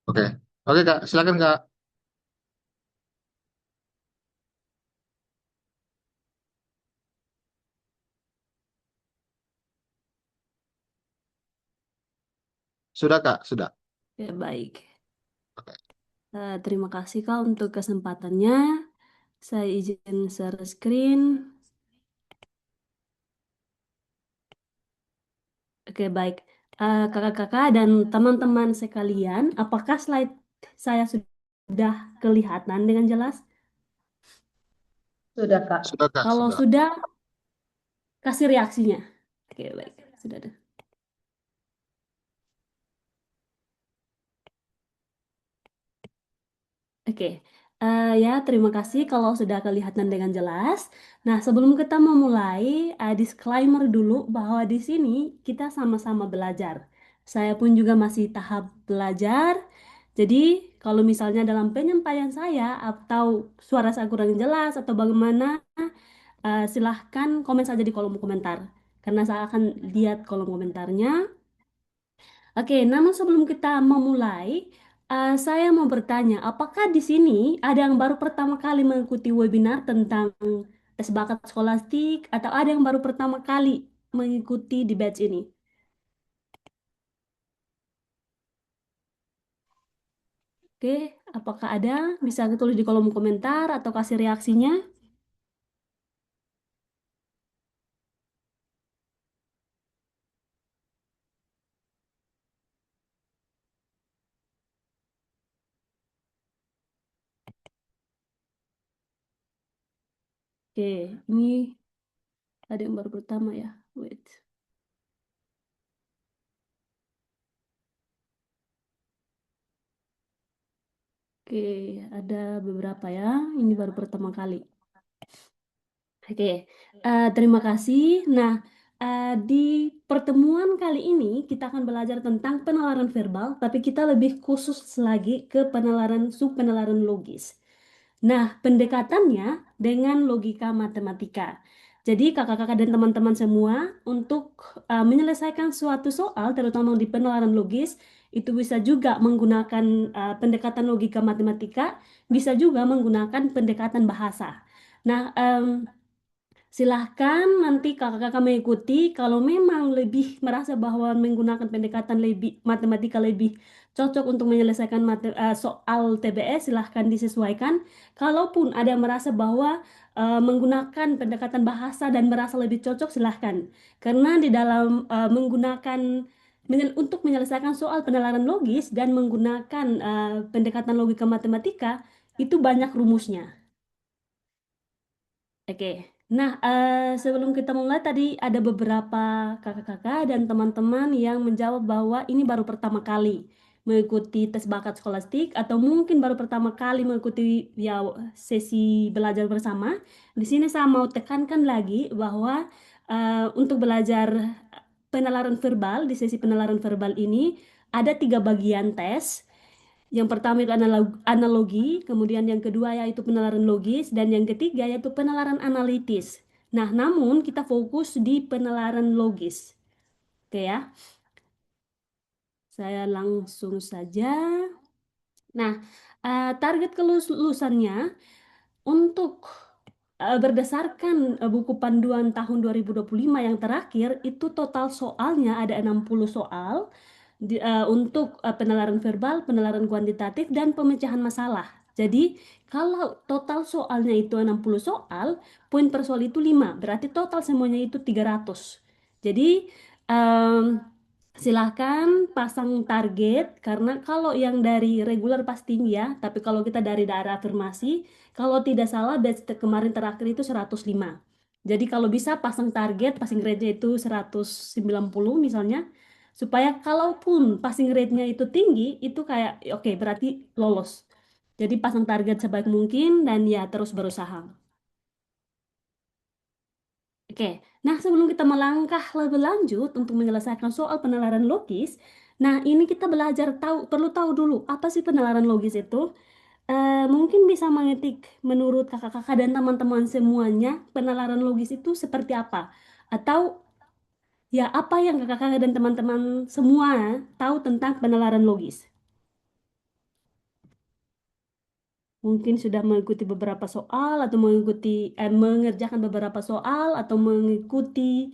Oke. Oke, Kak. Silakan, Kak. Sudah, Kak. Sudah. Ya, baik. Oke. Terima kasih Kak untuk kesempatannya. Saya izin share screen. Oke, baik. Kakak-kakak dan teman-teman sekalian, apakah slide saya sudah kelihatan dengan jelas? Sudah, Kak. Sudah, Kak. Kalau Sudah. sudah, kasih reaksinya. Oke, baik. Sudah ada. Oke, ya terima kasih kalau sudah kelihatan dengan jelas. Nah, sebelum kita memulai, disclaimer dulu bahwa di sini kita sama-sama belajar. Saya pun juga masih tahap belajar. Jadi, kalau misalnya dalam penyampaian saya atau suara saya kurang jelas atau bagaimana, silahkan komen saja di kolom komentar. Karena saya akan lihat kolom komentarnya. Oke, namun sebelum kita memulai, saya mau bertanya, apakah di sini ada yang baru pertama kali mengikuti webinar tentang tes bakat skolastik atau ada yang baru pertama kali mengikuti di batch ini? Oke, apakah ada? Bisa tulis di kolom komentar atau kasih reaksinya. Oke, ini ada yang baru pertama ya. Wait. Oke, ada beberapa ya. Ini baru pertama kali. Oke, terima kasih. Nah, di pertemuan kali ini kita akan belajar tentang penalaran verbal, tapi kita lebih khusus lagi ke penalaran subpenalaran logis. Nah, pendekatannya dengan logika matematika. Jadi, kakak-kakak dan teman-teman semua, untuk menyelesaikan suatu soal, terutama di penalaran logis, itu bisa juga menggunakan pendekatan logika matematika, bisa juga menggunakan pendekatan bahasa. Nah, silahkan nanti kakak-kakak mengikuti. Kalau memang lebih merasa bahwa menggunakan pendekatan lebih matematika lebih cocok untuk menyelesaikan soal TBS, silahkan disesuaikan. Kalaupun ada yang merasa bahwa menggunakan pendekatan bahasa dan merasa lebih cocok, silahkan. Karena di dalam menggunakan untuk menyelesaikan soal penalaran logis dan menggunakan pendekatan logika matematika, itu banyak rumusnya. Oke, nah sebelum kita mulai tadi ada beberapa kakak-kakak dan teman-teman yang menjawab bahwa ini baru pertama kali mengikuti tes bakat skolastik atau mungkin baru pertama kali mengikuti ya sesi belajar bersama. Di sini saya mau tekankan lagi bahwa untuk belajar penalaran verbal di sesi penalaran verbal ini ada tiga bagian tes. Yang pertama itu analogi, kemudian yang kedua yaitu penalaran logis, dan yang ketiga yaitu penalaran analitis. Nah, namun kita fokus di penalaran logis. Oke ya, saya langsung saja. Nah, target kelulusannya untuk berdasarkan buku panduan tahun 2025 yang terakhir, itu total soalnya ada 60 soal untuk penalaran verbal, penalaran kuantitatif, dan pemecahan masalah. Jadi, kalau total soalnya itu 60 soal, poin per soal itu 5, berarti total semuanya itu 300. Jadi, em, silahkan pasang target, karena kalau yang dari reguler pasti tinggi ya, tapi kalau kita dari daerah afirmasi, kalau tidak salah batch kemarin terakhir itu 105. Jadi kalau bisa pasang target, passing rate-nya itu 190 misalnya, supaya kalaupun passing rate-nya itu tinggi, itu kayak oke berarti lolos. Jadi pasang target sebaik mungkin dan ya terus berusaha. Oke, nah sebelum kita melangkah lebih lanjut untuk menyelesaikan soal penalaran logis, nah ini kita belajar perlu tahu dulu apa sih penalaran logis itu. Mungkin bisa mengetik menurut kakak-kakak dan teman-teman semuanya penalaran logis itu seperti apa? Atau ya apa yang kakak-kakak dan teman-teman semua tahu tentang penalaran logis? Mungkin sudah mengikuti beberapa soal atau mengerjakan beberapa soal atau mengikuti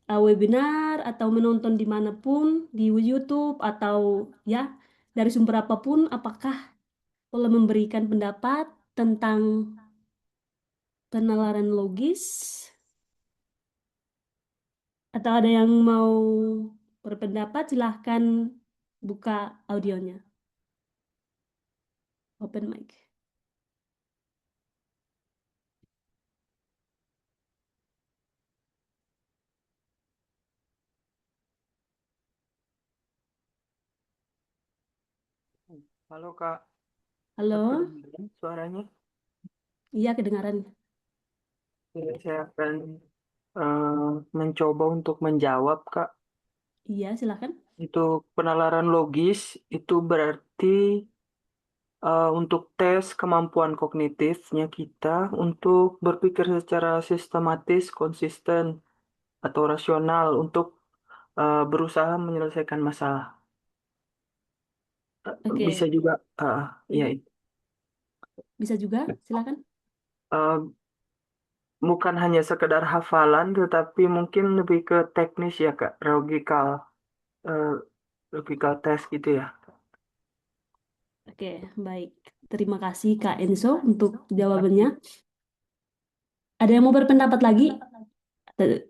webinar atau menonton dimanapun di YouTube atau ya dari sumber apapun. Apakah boleh memberikan pendapat tentang penalaran logis atau ada yang mau berpendapat? Silahkan buka audionya. Open mic. Halo Kak, Halo? kedengaran suaranya? Iya, kedengaran. Jadi saya akan mencoba untuk menjawab Kak. Iya, silahkan. Untuk penalaran logis itu berarti untuk tes kemampuan kognitifnya kita untuk berpikir secara sistematis, konsisten, atau rasional untuk berusaha menyelesaikan masalah. Bisa Oke, juga, ya, bisa juga, silakan. eh, bukan hanya sekedar hafalan, tetapi mungkin lebih ke teknis ya Kak, eh, logical test gitu ya. Oke, baik. Terima kasih Kak Enzo untuk jawabannya. Ada yang mau berpendapat lagi? Eh,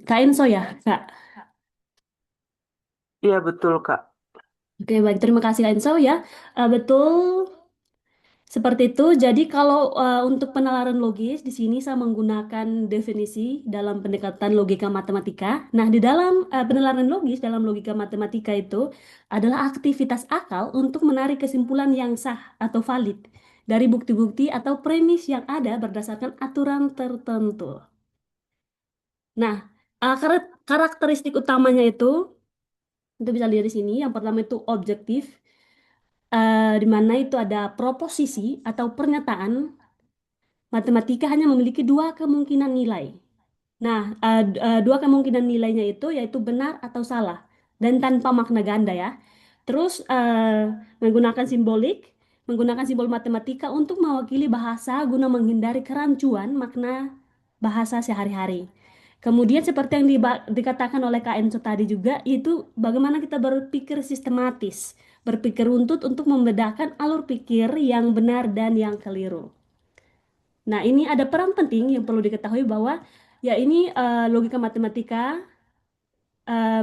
Kak Enzo ya, Kak. Iya betul Kak. Oke, baik. Terima kasih Kak Enzo ya. Betul, seperti itu. Jadi kalau untuk penalaran logis, di sini saya menggunakan definisi dalam pendekatan logika matematika. Nah, di dalam penalaran logis, dalam logika matematika itu adalah aktivitas akal untuk menarik kesimpulan yang sah atau valid dari bukti-bukti atau premis yang ada berdasarkan aturan tertentu. Nah, karakteristik utamanya itu bisa lihat di sini. Yang pertama itu objektif, di mana itu ada proposisi atau pernyataan. Matematika hanya memiliki dua kemungkinan nilai. Nah, dua kemungkinan nilainya itu yaitu benar atau salah dan tanpa makna ganda ya. Terus menggunakan simbolik, menggunakan simbol matematika untuk mewakili bahasa guna menghindari kerancuan makna bahasa sehari-hari. Kemudian seperti yang dikatakan oleh Kak Enzo tadi juga, itu bagaimana kita berpikir sistematis, berpikir runtut untuk membedakan alur pikir yang benar dan yang keliru. Nah, ini ada peran penting yang perlu diketahui bahwa ya ini logika matematika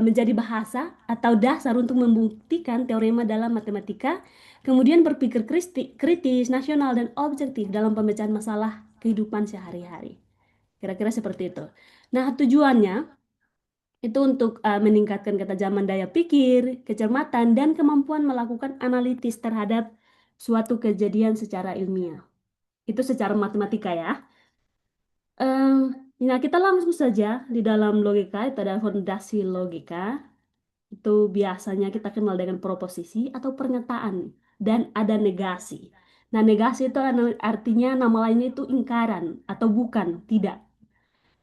menjadi bahasa atau dasar untuk membuktikan teorema dalam matematika, kemudian berpikir kritis, nasional, dan objektif dalam pemecahan masalah kehidupan sehari-hari. Kira-kira seperti itu. Nah, tujuannya itu untuk meningkatkan ketajaman daya pikir, kecermatan, dan kemampuan melakukan analitis terhadap suatu kejadian secara ilmiah. Itu secara matematika ya. Em, nah, kita langsung saja di dalam logika itu ada fondasi logika. Itu biasanya kita kenal dengan proposisi atau pernyataan dan ada negasi. Nah, negasi itu artinya nama lainnya itu ingkaran atau bukan, tidak.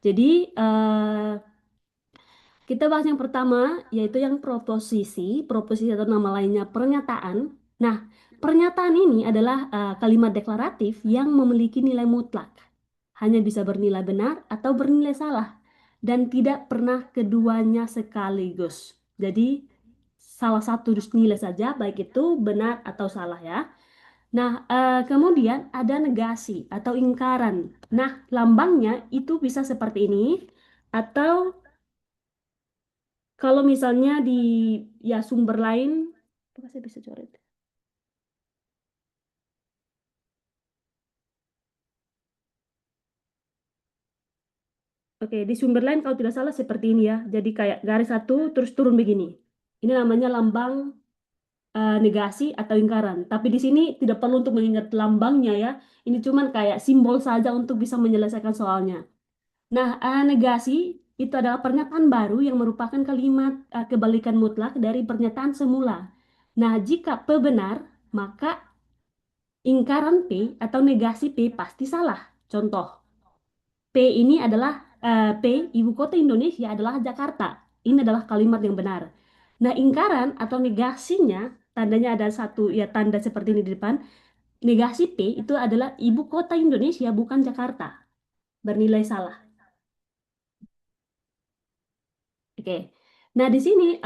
Jadi, kita bahas yang pertama, yaitu yang proposisi. Proposisi atau nama lainnya pernyataan. Nah, pernyataan ini adalah kalimat deklaratif yang memiliki nilai mutlak. Hanya bisa bernilai benar atau bernilai salah. Dan tidak pernah keduanya sekaligus. Jadi, salah satu nilai saja, baik itu benar atau salah ya. Nah, kemudian ada negasi atau ingkaran. Nah, lambangnya itu bisa seperti ini. Atau kalau misalnya di ya sumber lain, apa saya bisa coret? Oke, di sumber lain kalau tidak salah seperti ini ya. Jadi kayak garis satu terus turun begini. Ini namanya lambang negasi atau ingkaran. Tapi di sini tidak perlu untuk mengingat lambangnya ya. Ini cuman kayak simbol saja untuk bisa menyelesaikan soalnya. Nah, negasi itu adalah pernyataan baru yang merupakan kalimat kebalikan mutlak dari pernyataan semula. Nah, jika P benar, maka ingkaran P atau negasi P pasti salah. Contoh, P ini adalah P, ibu kota Indonesia adalah Jakarta. Ini adalah kalimat yang benar. Nah, ingkaran atau negasinya tandanya ada satu ya tanda seperti ini di depan. Negasi P itu adalah ibu kota Indonesia, bukan Jakarta. Bernilai salah. Oke. Nah, di sini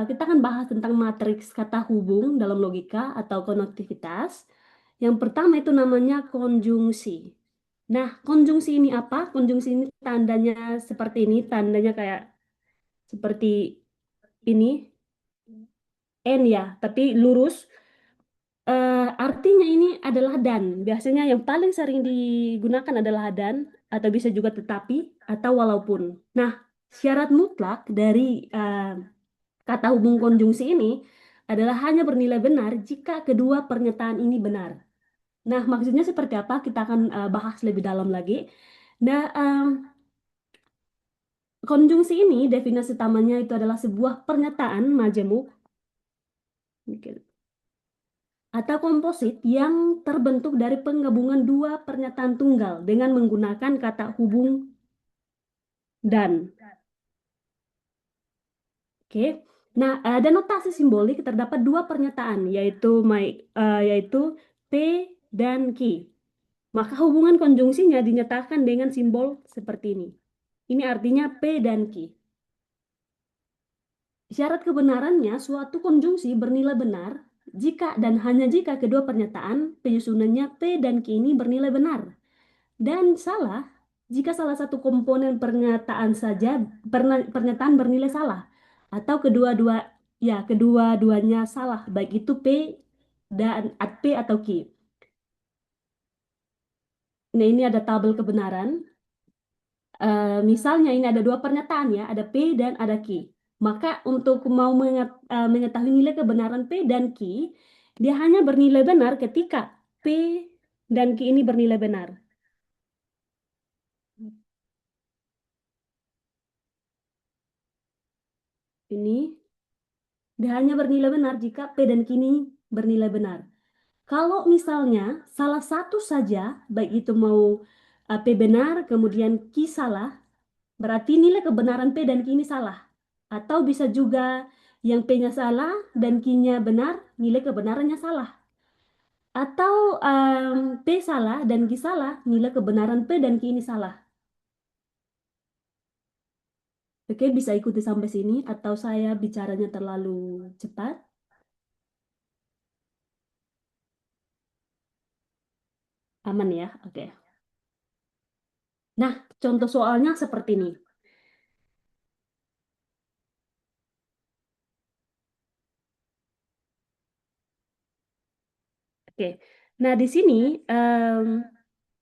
kita akan bahas tentang matriks kata hubung dalam logika atau konektivitas. Yang pertama itu namanya konjungsi. Nah, konjungsi ini apa? Konjungsi ini tandanya seperti ini, tandanya kayak seperti ini, N ya, tapi lurus. Artinya ini adalah dan. Biasanya yang paling sering digunakan adalah dan, atau bisa juga tetapi, atau walaupun. Nah, syarat mutlak dari kata hubung konjungsi ini adalah hanya bernilai benar jika kedua pernyataan ini benar. Nah, maksudnya seperti apa? Kita akan bahas lebih dalam lagi. Nah, konjungsi ini definisi utamanya itu adalah sebuah pernyataan majemuk atau komposit yang terbentuk dari penggabungan dua pernyataan tunggal dengan menggunakan kata hubung dan. Oke. Nah, ada notasi simbolik terdapat dua pernyataan yaitu P dan Q. Maka hubungan konjungsinya dinyatakan dengan simbol seperti ini. Ini artinya P dan Q. Syarat kebenarannya suatu konjungsi bernilai benar jika dan hanya jika kedua pernyataan penyusunannya P dan Q ini bernilai benar. Dan salah jika salah satu komponen pernyataan saja pernyataan bernilai salah atau kedua-duanya salah baik itu P dan P atau Q. Nah, ini ada tabel kebenaran. Misalnya ini ada dua pernyataan ya, ada P dan ada Q. Maka untuk mau mengetahui nilai kebenaran P dan Q, dia hanya bernilai benar ketika P dan Q ini bernilai benar. Ini dia hanya bernilai benar jika P dan Q ini bernilai benar. Kalau misalnya salah satu saja, baik itu mau P benar, kemudian Q salah, berarti nilai kebenaran P dan Q ini salah. Atau bisa juga yang P-nya salah dan Q-nya benar, nilai kebenarannya salah. Atau P salah dan Q salah, nilai kebenaran P dan Q ini salah. Oke, bisa ikuti sampai sini atau saya bicaranya terlalu cepat? Aman ya? Oke. Nah, contoh soalnya seperti ini. Oke. Nah, di sini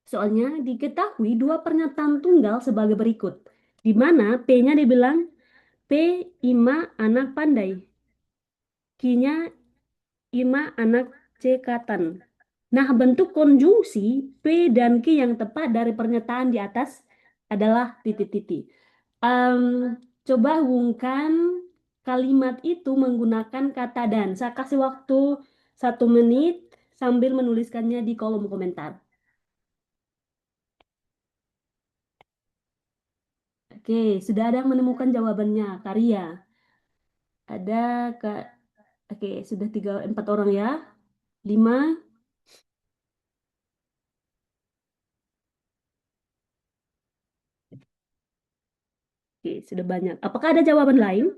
soalnya diketahui dua pernyataan tunggal sebagai berikut. Di mana P-nya dibilang P Ima anak pandai. Q-nya Ima anak cekatan. Nah, bentuk konjungsi P dan Q yang tepat dari pernyataan di atas adalah titik-titik. Em, Coba hubungkan kalimat itu menggunakan kata dan. Saya kasih waktu 1 menit sambil menuliskannya di kolom komentar. Oke, sudah ada yang menemukan jawabannya, Karya. Ada Kak. Oke, sudah 4 orang ya. 5. Oke, sudah banyak. Apakah ada jawaban lain?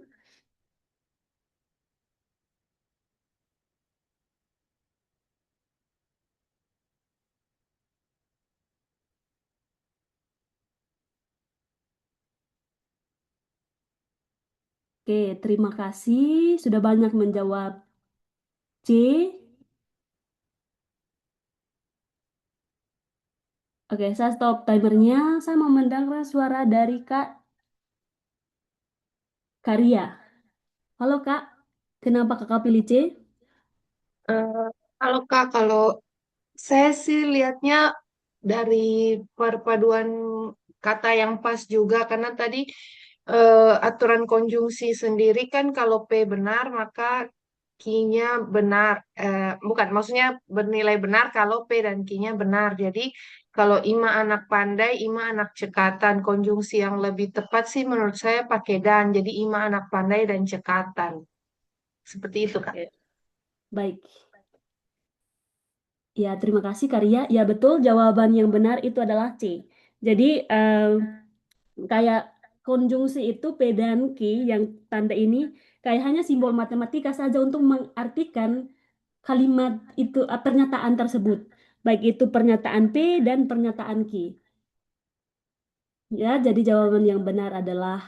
Oke, terima kasih. Sudah banyak menjawab C. Oke, saya stop timernya. Saya mau mendengar suara dari Kak Karya. Halo Kak, kenapa Kakak pilih C? Eh, Kalau Kak, kalau saya sih lihatnya dari perpaduan kata yang pas juga, karena tadi aturan konjungsi sendiri kan kalau P benar maka Q-nya benar, bukan, maksudnya bernilai benar kalau P dan Q-nya benar. Jadi kalau Ima anak pandai, Ima anak cekatan, konjungsi yang lebih tepat sih menurut saya pakai dan. Jadi Ima anak pandai dan cekatan. Seperti itu Kak. Oke. Baik. Ya, terima kasih Karya. Ya, betul. Jawaban yang benar itu adalah C. Jadi, kayak konjungsi itu P dan Q yang tanda ini kayak hanya simbol matematika saja untuk mengartikan kalimat itu, pernyataan tersebut. Baik itu pernyataan P dan pernyataan Q. Ya, jadi jawaban yang benar adalah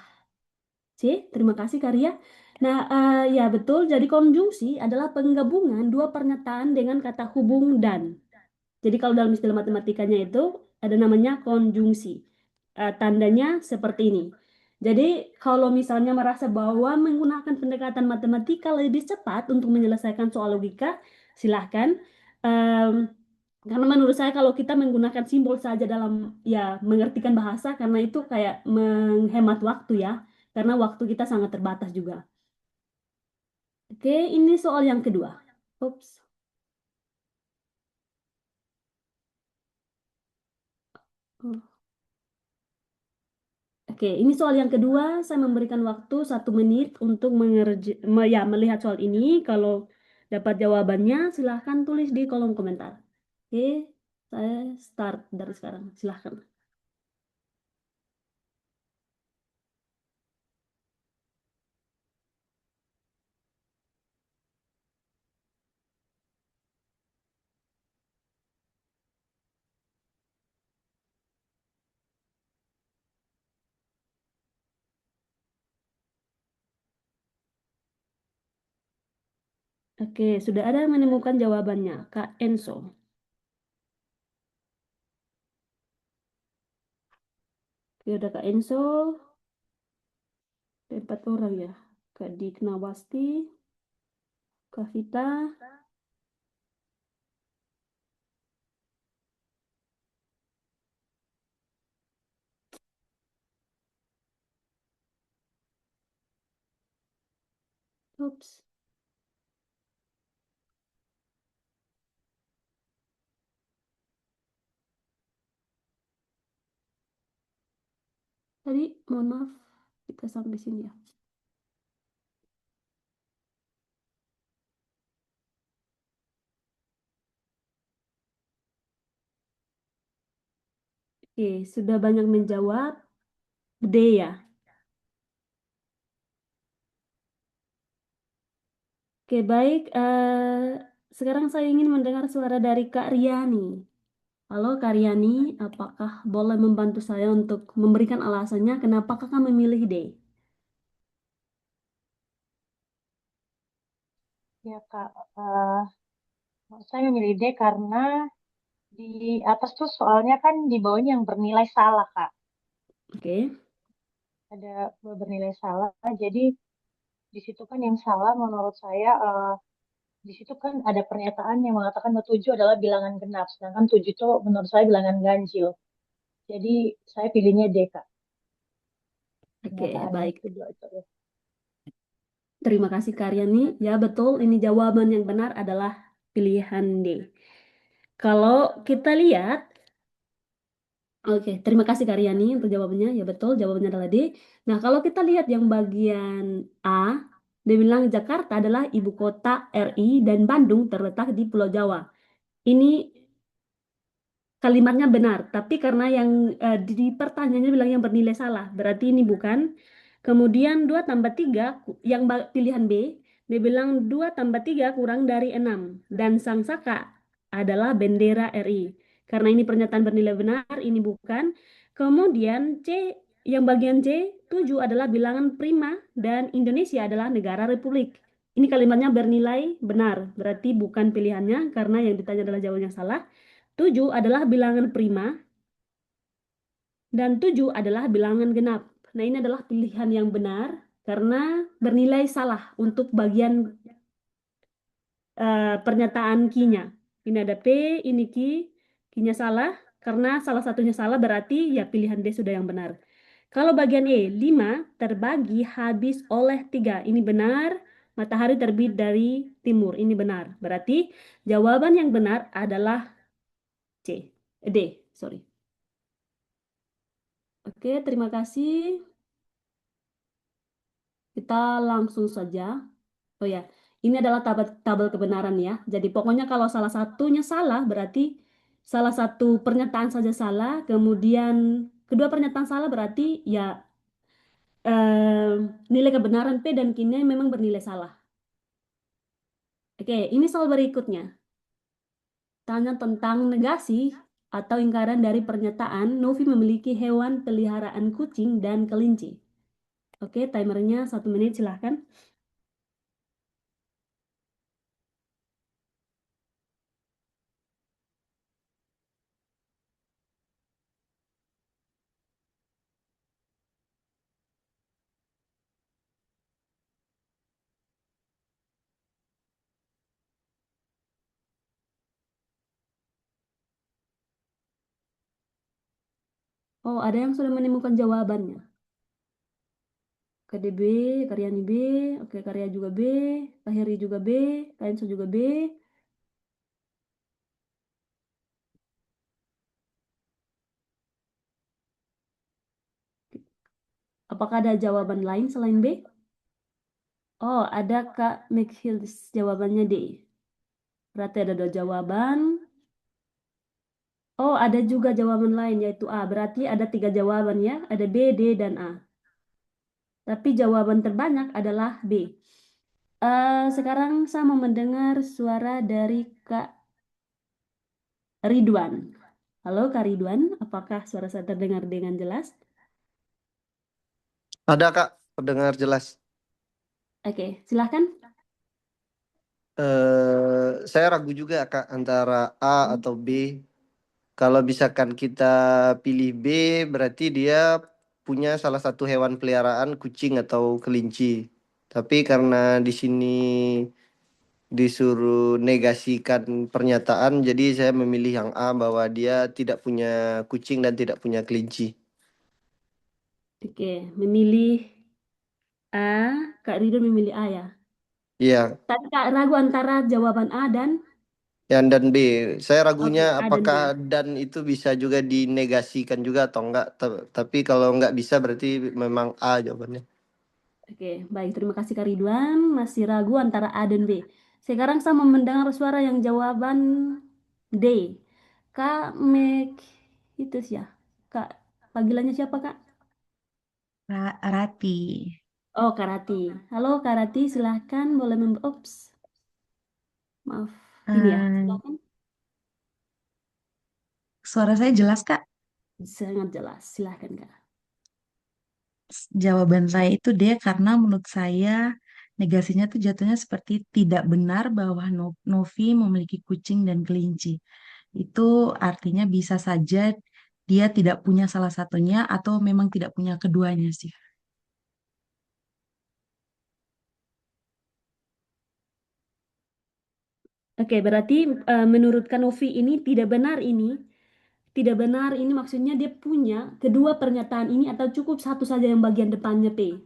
C. Terima kasih Karya. Nah, ya betul. Jadi konjungsi adalah penggabungan dua pernyataan dengan kata hubung dan. Jadi kalau dalam istilah matematikanya itu ada namanya konjungsi. Tandanya seperti ini. Jadi kalau misalnya merasa bahwa menggunakan pendekatan matematika lebih cepat untuk menyelesaikan soal logika, silahkan. Em, karena menurut saya kalau kita menggunakan simbol saja dalam ya mengertikan bahasa, karena itu kayak menghemat waktu ya. Karena waktu kita sangat terbatas juga. Oke, ini soal yang kedua. Ups. Oh. Oke, ini soal yang kedua. Saya memberikan waktu 1 menit untuk ya, melihat soal ini. Kalau dapat jawabannya, silahkan tulis di kolom komentar. Oke, saya start dari sekarang. Silahkan. Oke, sudah ada yang menemukan jawabannya, Kak Enso. Oke, udah Kak Enso. 4 orang ya. Kak Diknawasti, Kak Vita, ups. Tadi, mohon maaf, kita sampai sini ya. Oke, sudah banyak menjawab. D ya. Oke, baik. Sekarang saya ingin mendengar suara dari Kak Riani. Halo Kak Riani, apakah boleh membantu saya untuk memberikan alasannya kenapa kakak memilih D? Ya Kak, eh, saya memilih D karena di atas tuh soalnya kan di bawahnya yang bernilai salah Kak. Oke, Ada bernilai salah, jadi di situ kan yang salah menurut saya di situ kan ada pernyataan yang mengatakan bahwa 7 adalah bilangan genap, sedangkan 7 itu menurut saya bilangan ganjil. Jadi saya pilihnya D Kak, oke, pernyataan yang baik. kedua itu ya. Terima kasih Kak Riani. Ya betul, ini jawaban yang benar adalah pilihan D. Kalau kita lihat, oke, terima kasih Kak Riani untuk jawabannya. Ya betul, jawabannya adalah D. Nah, kalau kita lihat yang bagian A, dia bilang Jakarta adalah ibu kota RI dan Bandung terletak di Pulau Jawa. Ini kalimatnya benar, tapi karena yang di pertanyaannya bilang yang bernilai salah, berarti ini bukan. Kemudian 2 tambah 3, yang pilihan B, dia bilang 2 tambah 3 kurang dari 6. Dan Sang Saka adalah bendera RI. Karena ini pernyataan bernilai benar, ini bukan. Kemudian C, yang bagian C, 7 adalah bilangan prima dan Indonesia adalah negara republik. Ini kalimatnya bernilai benar, berarti bukan pilihannya karena yang ditanya adalah jawaban yang salah. 7 adalah bilangan prima dan 7 adalah bilangan genap. Nah, ini adalah pilihan yang benar karena bernilai salah untuk bagian pernyataan Q-nya. Ini ada P, ini Q, Q-nya salah. Karena salah satunya salah berarti ya pilihan D sudah yang benar. Kalau bagian E, 5 terbagi habis oleh 3. Ini benar. Matahari terbit dari timur. Ini benar. Berarti jawaban yang benar adalah C. D, sorry. Oke, terima kasih. Kita langsung saja. Oh ya, Ini adalah tabel kebenaran ya. Jadi pokoknya kalau salah satunya salah berarti salah satu pernyataan saja salah, kemudian kedua pernyataan salah berarti ya eh, nilai kebenaran P dan Q-nya memang bernilai salah. Oke, ini soal berikutnya. Tanya tentang negasi atau ingkaran dari pernyataan Novi memiliki hewan peliharaan kucing dan kelinci. Oke, timernya 1 menit silahkan. Oh, ada yang sudah menemukan jawabannya. KDB, Karyani B, oke Karya juga B, Kahiri juga B, Kainso juga B. Apakah ada jawaban lain selain B? Oh, ada Kak McHills, jawabannya D. Berarti ada 2 jawaban. Oh, ada juga jawaban lain yaitu A. Berarti ada 3 jawaban ya. Ada B, D, dan A. Tapi jawaban terbanyak adalah B. Sekarang saya mau mendengar suara dari Kak Ridwan. Halo Kak Ridwan, apakah suara saya terdengar dengan jelas? Ada Kak, terdengar jelas. Oke, silahkan. Saya ragu juga Kak antara A atau B. Kalau misalkan kita pilih B, berarti dia punya salah satu hewan peliharaan kucing atau kelinci. Tapi karena di sini disuruh negasikan pernyataan, jadi saya memilih yang A bahwa dia tidak punya kucing dan tidak punya kelinci. Oke, memilih A, Kak Ridwan memilih A ya. Iya, Tadi Kak ragu antara jawaban A dan yang dan B. Saya ragunya oke, A dan B. apakah dan itu bisa juga dinegasikan juga atau enggak. Tapi kalau enggak bisa berarti memang A jawabannya. Oke, baik. Terima kasih Kak Ridwan. Masih ragu antara A dan B. Sekarang saya mau mendengar suara yang jawaban D. Kak Mek itu sih ya. Kak, panggilannya siapa Kak? Rati. Oh, Karati. Halo Karati, silahkan boleh Ops, maaf. Ini ya, Eh, silahkan. Suara saya jelas, Kak. Sangat jelas, silahkan Kak. Jawaban saya itu dia karena menurut saya negasinya tuh jatuhnya seperti tidak benar bahwa Novi memiliki kucing dan kelinci. Itu artinya bisa saja dia tidak punya salah satunya atau memang tidak punya keduanya sih. Oke, berarti menurut Kanovi ini tidak benar ini. Tidak benar ini maksudnya dia punya kedua pernyataan ini atau cukup satu saja yang bagian depannya P.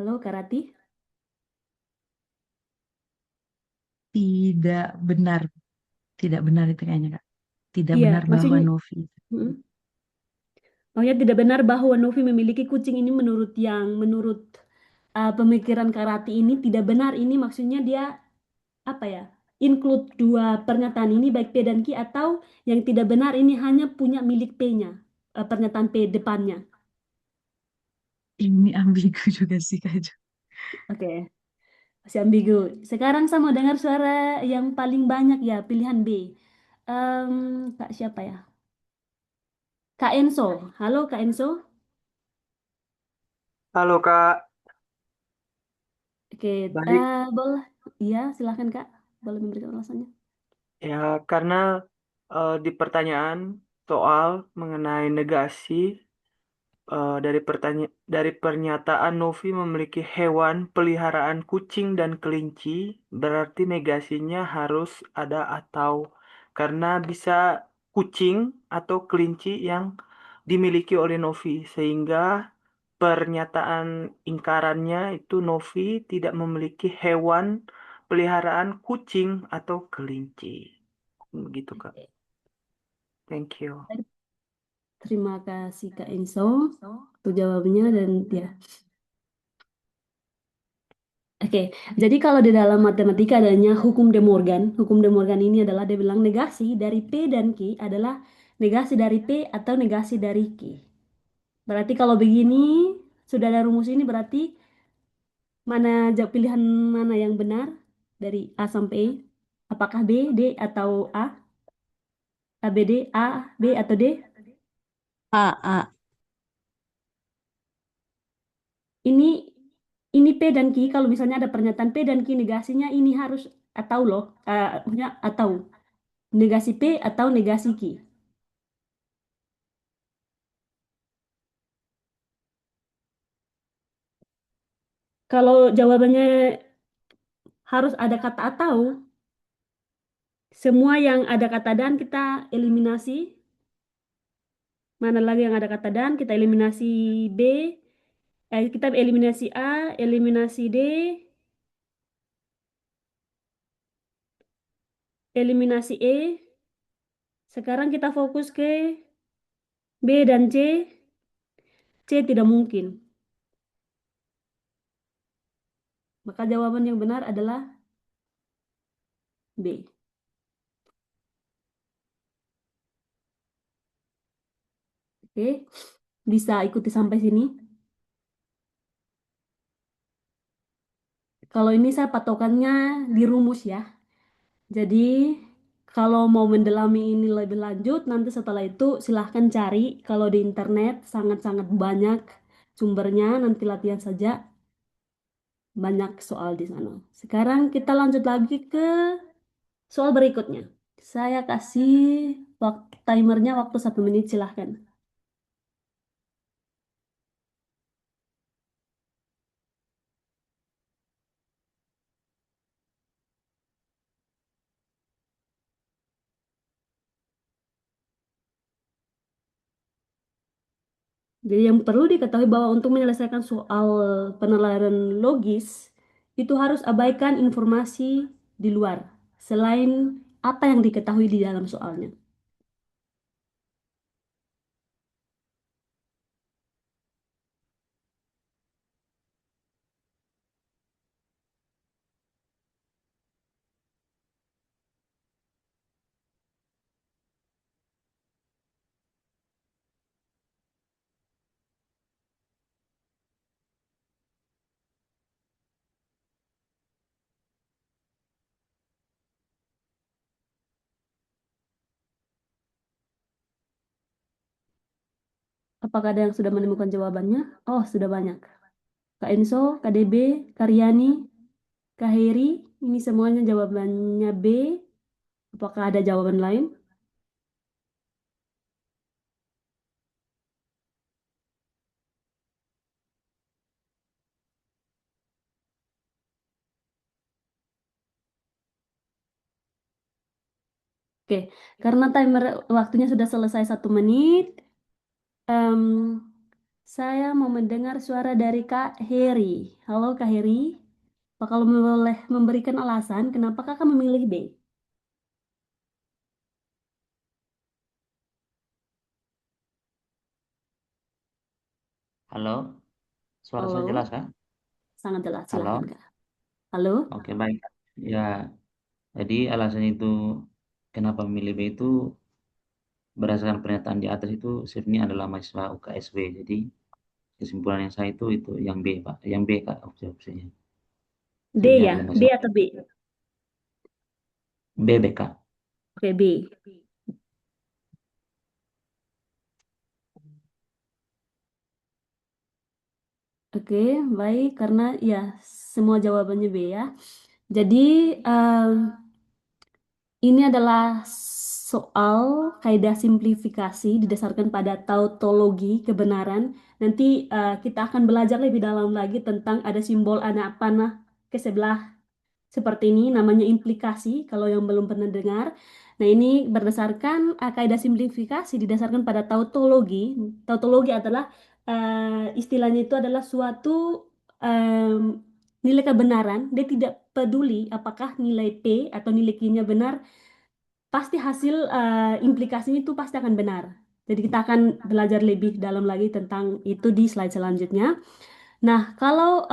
Halo Karati? Tidak benar, tidak benar itu kayaknya, Kak. Tidak Iya, benar bahwa maksudnya Novi. mm, maksudnya tidak benar bahwa Novi memiliki kucing ini menurut pemikiran Karati ini tidak benar ini maksudnya dia apa ya? Include dua pernyataan ini baik P dan Q atau yang tidak benar ini hanya punya milik P-nya, pernyataan P depannya. Ini ambigu juga sih, Kak. Oke. Masih ambigu. Sekarang saya mau dengar suara yang paling banyak ya, pilihan B. Em, Kak siapa ya? Kak Enzo. Halo Kak Enzo. Halo Kak, Oke, baik. boleh. Iya, silahkan Kak. Boleh memberikan alasannya. Ya, karena di pertanyaan soal mengenai negasi dari pernyataan Novi memiliki hewan peliharaan kucing dan kelinci, berarti negasinya harus ada atau karena bisa kucing atau kelinci yang dimiliki oleh Novi sehingga pernyataan ingkarannya itu Novi tidak memiliki hewan peliharaan kucing atau kelinci. Begitu, Kak. Oke. Thank you. Terima kasih Kak Enzo untuk jawabnya dan ya. Oke, jadi kalau di dalam matematika adanya hukum De Morgan. Hukum De Morgan ini adalah dia bilang negasi dari P dan Q adalah negasi dari P atau negasi dari Q. Berarti kalau begini, sudah ada rumus ini berarti pilihan mana yang benar dari A sampai E? Apakah B, D, atau A? A, B, D, A, B, atau D? A. Ini ini P dan Q. Kalau misalnya ada pernyataan P dan Q negasinya ini harus atau loh, maksudnya atau negasi P atau negasi Q. Kalau jawabannya harus ada kata atau, semua yang ada kata dan kita eliminasi. Mana lagi yang ada kata dan kita eliminasi B, kita eliminasi A, eliminasi D, eliminasi E. Sekarang kita fokus ke B dan C. C tidak mungkin. Maka jawaban yang benar adalah B. Oke, bisa ikuti sampai sini. Kalau ini saya patokannya di rumus ya. Jadi kalau mau mendalami ini lebih lanjut, nanti setelah itu silahkan cari. Kalau di internet sangat-sangat banyak sumbernya, nanti latihan saja. Banyak soal di sana. Sekarang kita lanjut lagi ke soal berikutnya. Saya kasih timernya waktu 1 menit, silahkan. Jadi yang perlu diketahui bahwa untuk menyelesaikan soal penilaian logis, itu harus abaikan informasi di luar, selain apa yang diketahui di dalam soalnya. Apakah ada yang sudah menemukan jawabannya? Oh, sudah banyak. Kak Enzo, Kak DB, Kak Riani, Kak Heri, ini semuanya jawabannya B. Apakah ada jawaban lain? Oke, karena timer waktunya sudah selesai 1 menit, em, saya mau mendengar suara dari Kak Heri. Halo Kak Heri, apa kalau boleh memberikan alasan kenapa Kakak memilih B? Halo, suara saya Halo, jelas kan? sangat jelas, silakan Halo, Kak. Halo, oke baik. Ya, jadi alasan itu kenapa memilih B itu berdasarkan pernyataan di atas itu sebenarnya adalah mahasiswa UKSW. Jadi kesimpulan yang saya itu yang B Pak, yang B Kak opsinya. D Sebenarnya ya, adalah D mahasiswa atau B? B BK. Oke, B. Oke, baik, karena ya semua jawabannya B ya. Jadi, em, ini adalah soal kaidah simplifikasi didasarkan pada tautologi kebenaran. Nanti kita akan belajar lebih dalam lagi tentang ada simbol anak panah ke sebelah seperti ini, namanya implikasi kalau yang belum pernah dengar. Nah, ini berdasarkan kaidah simplifikasi didasarkan pada tautologi. Tautologi adalah istilahnya itu adalah suatu em, nilai kebenaran. Dia tidak peduli apakah nilai P atau nilai Q-nya benar, pasti hasil implikasinya itu pasti akan benar. Jadi kita akan belajar lebih dalam lagi tentang itu di slide selanjutnya. Nah, kalau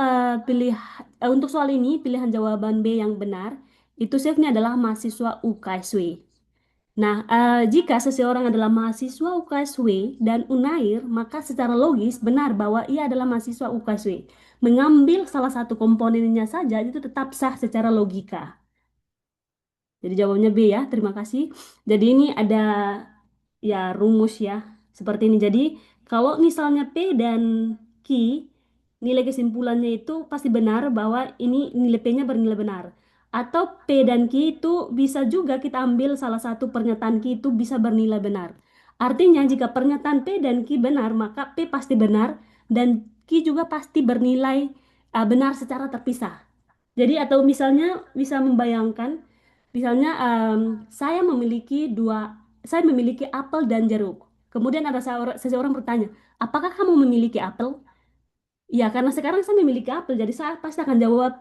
untuk soal ini pilihan jawaban B yang benar itu safe-nya adalah mahasiswa UKSW. Nah, jika seseorang adalah mahasiswa UKSW dan UNAIR, maka secara logis benar bahwa ia adalah mahasiswa UKSW. Mengambil salah satu komponennya saja itu tetap sah secara logika. Jadi jawabannya B ya, terima kasih. Jadi ini ada ya rumus ya, seperti ini. Jadi kalau misalnya P dan Q, nilai kesimpulannya itu pasti benar bahwa ini nilai P-nya bernilai benar. Atau P dan Q itu bisa juga kita ambil salah satu pernyataan Q itu bisa bernilai benar. Artinya jika pernyataan P dan Q benar, maka P pasti benar dan Q juga pasti bernilai benar secara terpisah. Jadi atau misalnya bisa membayangkan, misalnya saya memiliki apel dan jeruk. Kemudian ada seseorang bertanya, apakah kamu memiliki apel? Ya, karena sekarang saya memiliki apel, jadi saya pasti akan jawab,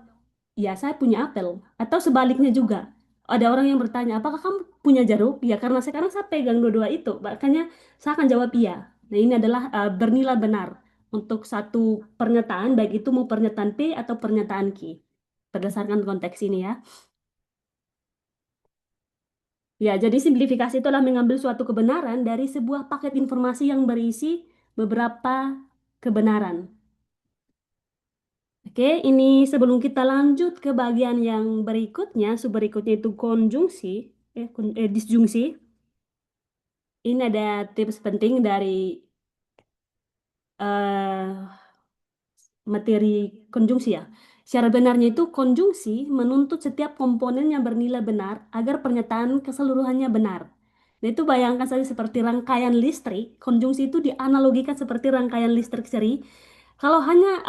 ya saya punya apel. Atau sebaliknya juga, ada orang yang bertanya, apakah kamu punya jeruk? Ya, karena sekarang saya pegang dua-dua itu, makanya saya akan jawab iya. Nah, ini adalah bernilai benar untuk satu pernyataan, baik itu mau pernyataan P atau pernyataan Q, berdasarkan konteks ini ya. Ya, jadi simplifikasi itu adalah mengambil suatu kebenaran dari sebuah paket informasi yang berisi beberapa kebenaran. Oke, ini sebelum kita lanjut ke bagian yang berikutnya, berikutnya itu konjungsi, disjungsi. Ini ada tips penting dari eh, materi konjungsi ya. Secara benarnya itu konjungsi menuntut setiap komponen yang bernilai benar agar pernyataan keseluruhannya benar. Nah itu bayangkan saja seperti rangkaian listrik, konjungsi itu dianalogikan seperti rangkaian listrik seri. Kalau hanya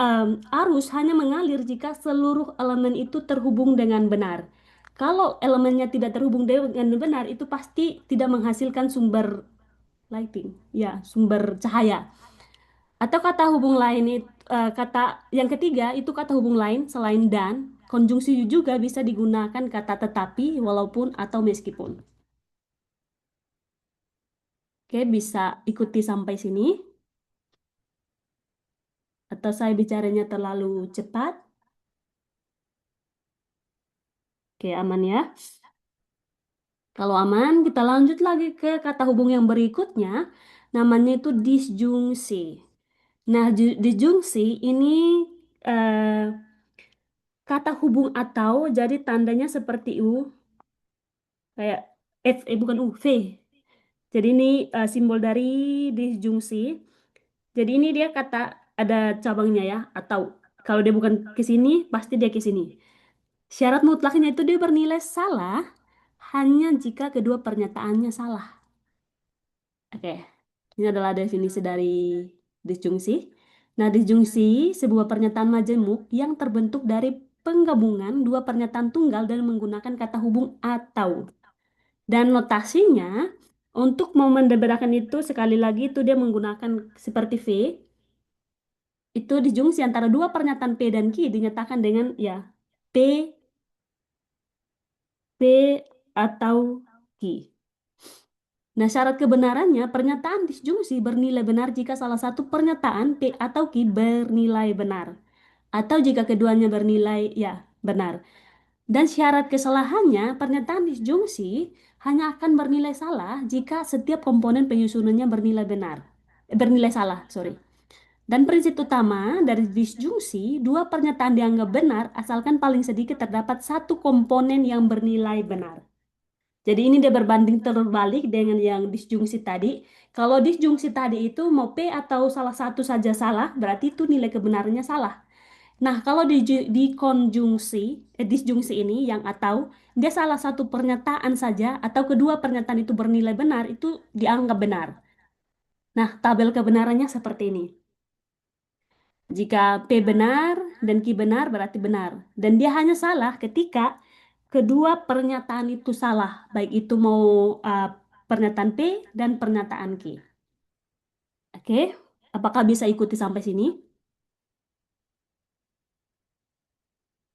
arus hanya mengalir jika seluruh elemen itu terhubung dengan benar. Kalau elemennya tidak terhubung dengan benar, itu pasti tidak menghasilkan sumber lighting, ya, sumber cahaya. Atau kata hubung lain kata yang ketiga itu kata hubung lain selain dan, konjungsi juga bisa digunakan kata tetapi, walaupun atau meskipun. Oke, bisa ikuti sampai sini atau saya bicaranya terlalu cepat? Oke, aman ya. Kalau aman, kita lanjut lagi ke kata hubung yang berikutnya, namanya itu disjungsi. Nah, disjungsi ini eh, kata hubung atau jadi tandanya seperti U, kayak bukan U, V. Jadi ini simbol dari disjungsi. Jadi ini dia kata ada cabangnya ya, atau kalau dia bukan ke sini, pasti dia ke sini. Syarat mutlaknya itu dia bernilai salah hanya jika kedua pernyataannya salah. Oke, ini adalah definisi dari disjungsi. Nah, disjungsi sebuah pernyataan majemuk yang terbentuk dari penggabungan dua pernyataan tunggal dan menggunakan kata hubung atau. Dan notasinya untuk mau membedakan itu sekali lagi itu dia menggunakan seperti V. Itu disjungsi antara dua pernyataan P dan Q dinyatakan dengan ya P, P atau Q. Nah, syarat kebenarannya pernyataan disjungsi bernilai benar jika salah satu pernyataan P atau Q bernilai benar. Atau jika keduanya bernilai ya benar. Dan syarat kesalahannya pernyataan disjungsi hanya akan bernilai salah jika setiap komponen penyusunannya bernilai benar. Bernilai salah, sorry. Dan prinsip utama dari disjungsi, dua pernyataan dianggap benar asalkan paling sedikit terdapat satu komponen yang bernilai benar. Jadi ini dia berbanding terbalik dengan yang disjungsi tadi. Kalau disjungsi tadi itu mau P atau salah satu saja salah, berarti itu nilai kebenarannya salah. Nah, kalau di konjungsi, disjungsi ini yang atau, dia salah satu pernyataan saja atau kedua pernyataan itu bernilai benar, itu dianggap benar. Nah, tabel kebenarannya seperti ini. Jika P benar dan Q benar berarti benar. Dan dia hanya salah ketika kedua pernyataan itu salah. Baik itu mau pernyataan P dan pernyataan Q. Oke, apakah bisa ikuti sampai sini?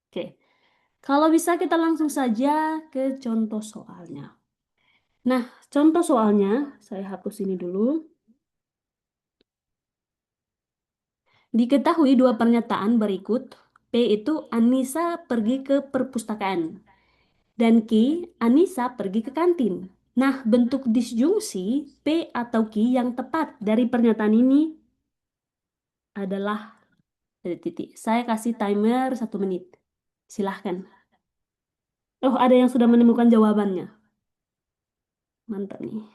Oke, kalau bisa kita langsung saja ke contoh soalnya. Nah, contoh soalnya, saya hapus ini dulu. Diketahui dua pernyataan berikut. P itu Anissa pergi ke perpustakaan. Dan Q, Anissa pergi ke kantin. Nah, bentuk disjungsi P atau Q yang tepat dari pernyataan ini adalah ada titik. Saya kasih timer 1 menit. Silahkan. Oh, ada yang sudah menemukan jawabannya. Mantap nih.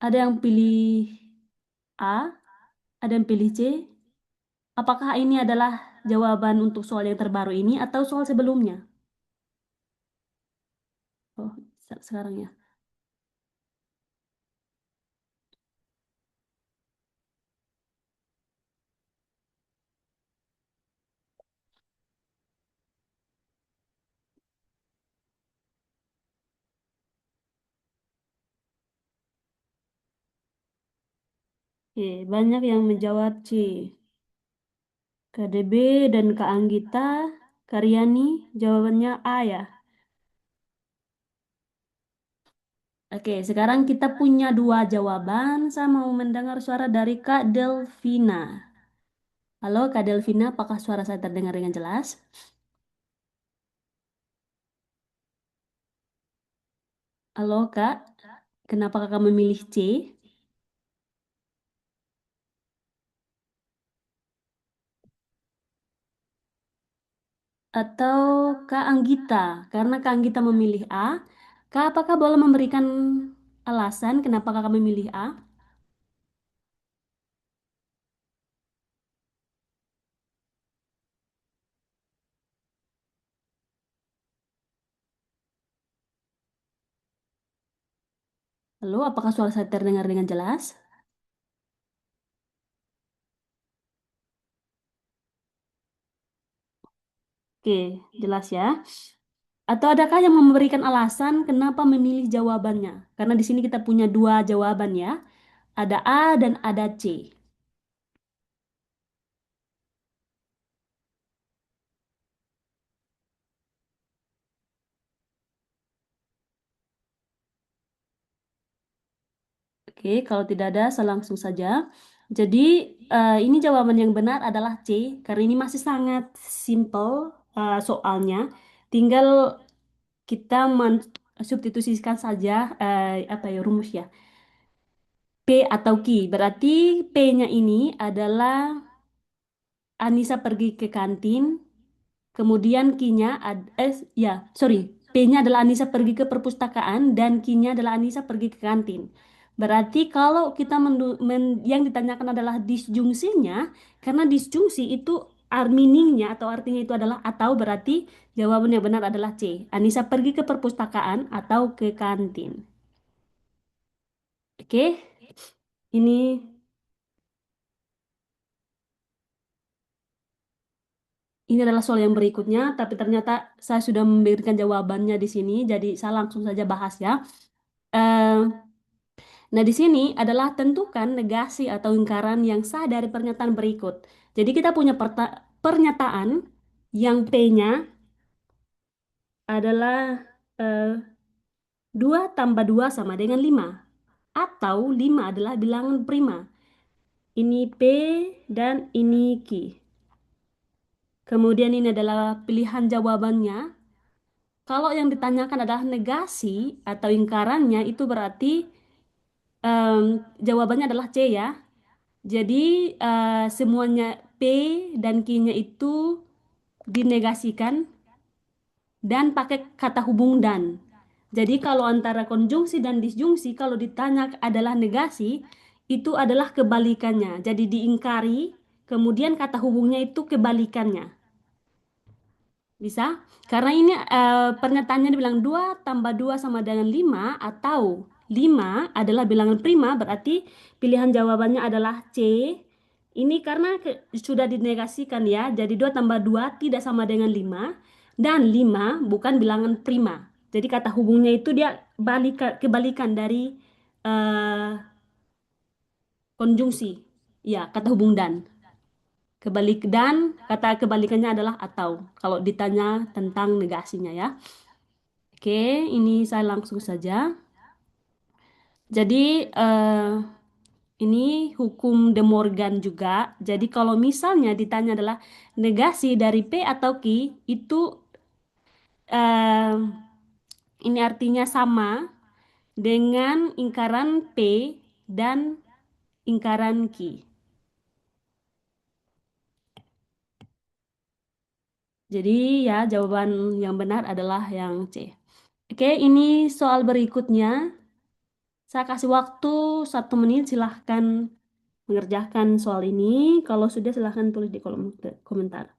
Ada yang pilih A, ada yang pilih C. Apakah ini adalah jawaban untuk soal yang terbaru ini atau soal sebelumnya? Oh, sekarang ya. Oke, banyak yang menjawab C. KDB dan Kak Anggita, Karyani, jawabannya A ya. Oke, sekarang kita punya 2 jawaban. Saya mau mendengar suara dari Kak Delvina. Halo Kak Delvina, apakah suara saya terdengar dengan jelas? Halo Kak, kenapa Kakak memilih C? Atau Kak Anggita, karena Kak Anggita memilih A, Kak apakah boleh memberikan alasan kenapa Kakak memilih A? Halo, apakah suara saya terdengar dengan jelas? Oke, jelas ya. Atau adakah yang memberikan alasan kenapa memilih jawabannya? Karena di sini kita punya 2 jawaban ya. Ada A dan ada C. Oke, kalau tidak ada, saya langsung saja. Jadi, ini jawaban yang benar adalah C, karena ini masih sangat simple soalnya. Tinggal kita mensubstitusikan saja apa ya rumus ya. P atau Q. Berarti P-nya ini adalah Anissa pergi ke kantin. Kemudian sorry, P-nya adalah Anissa pergi ke perpustakaan dan Q-nya adalah Anissa pergi ke kantin. Berarti kalau kita yang ditanyakan adalah disjungsinya, karena disjungsi itu meaningnya atau artinya itu adalah atau, berarti jawaban yang benar adalah C. Anissa pergi ke perpustakaan atau ke kantin. Oke, ini ini adalah soal yang berikutnya, tapi ternyata saya sudah memberikan jawabannya di sini, jadi saya langsung saja bahas ya. Eh, Nah, di sini adalah tentukan negasi atau ingkaran yang sah dari pernyataan berikut. Jadi kita punya pernyataan yang P-nya adalah eh, 2 tambah 2 sama dengan 5. Atau 5 adalah bilangan prima. Ini P dan ini Q. Kemudian ini adalah pilihan jawabannya. Kalau yang ditanyakan adalah negasi atau ingkarannya, itu berarti jawabannya adalah C ya. Jadi semuanya P dan Q-nya itu dinegasikan dan pakai kata hubung dan. Jadi kalau antara konjungsi dan disjungsi kalau ditanya adalah negasi, itu adalah kebalikannya. Jadi diingkari, kemudian kata hubungnya itu kebalikannya. Bisa? Karena ini pernyataannya dibilang 2 tambah 2 sama dengan 5 atau 5 adalah bilangan prima, berarti pilihan jawabannya adalah C. Ini karena sudah dinegasikan ya, jadi 2 tambah 2 tidak sama dengan 5 dan 5 bukan bilangan prima. Jadi kata hubungnya itu dia kebalikan dari eh, konjungsi. Ya, kata hubung dan. Kata kebalikannya adalah atau kalau ditanya tentang negasinya ya. Oke, ini saya langsung saja. Jadi, ini hukum De Morgan juga. Jadi, kalau misalnya ditanya adalah negasi dari P atau Q, itu eh, ini artinya sama dengan ingkaran P dan ingkaran Q. Jadi, ya, jawaban yang benar adalah yang C. Oke, ini soal berikutnya. Saya kasih waktu 1 menit, silahkan mengerjakan soal ini. Kalau sudah, silahkan tulis di kolom komentar.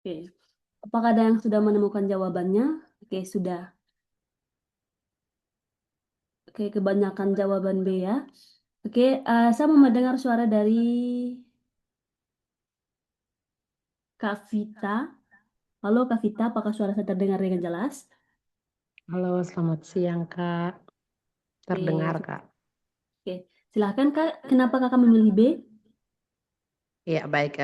Oke, apakah ada yang sudah menemukan jawabannya? Oke, sudah. Oke, kebanyakan jawaban B ya. Oke, saya mau mendengar suara dari Kak Vita. Halo Kak Vita, apakah suara saya terdengar dengan jelas? Halo, selamat siang, Kak. Terdengar, Oke, Kak. oke. Silahkan Kak, kenapa Kakak memilih B? Ya, baik.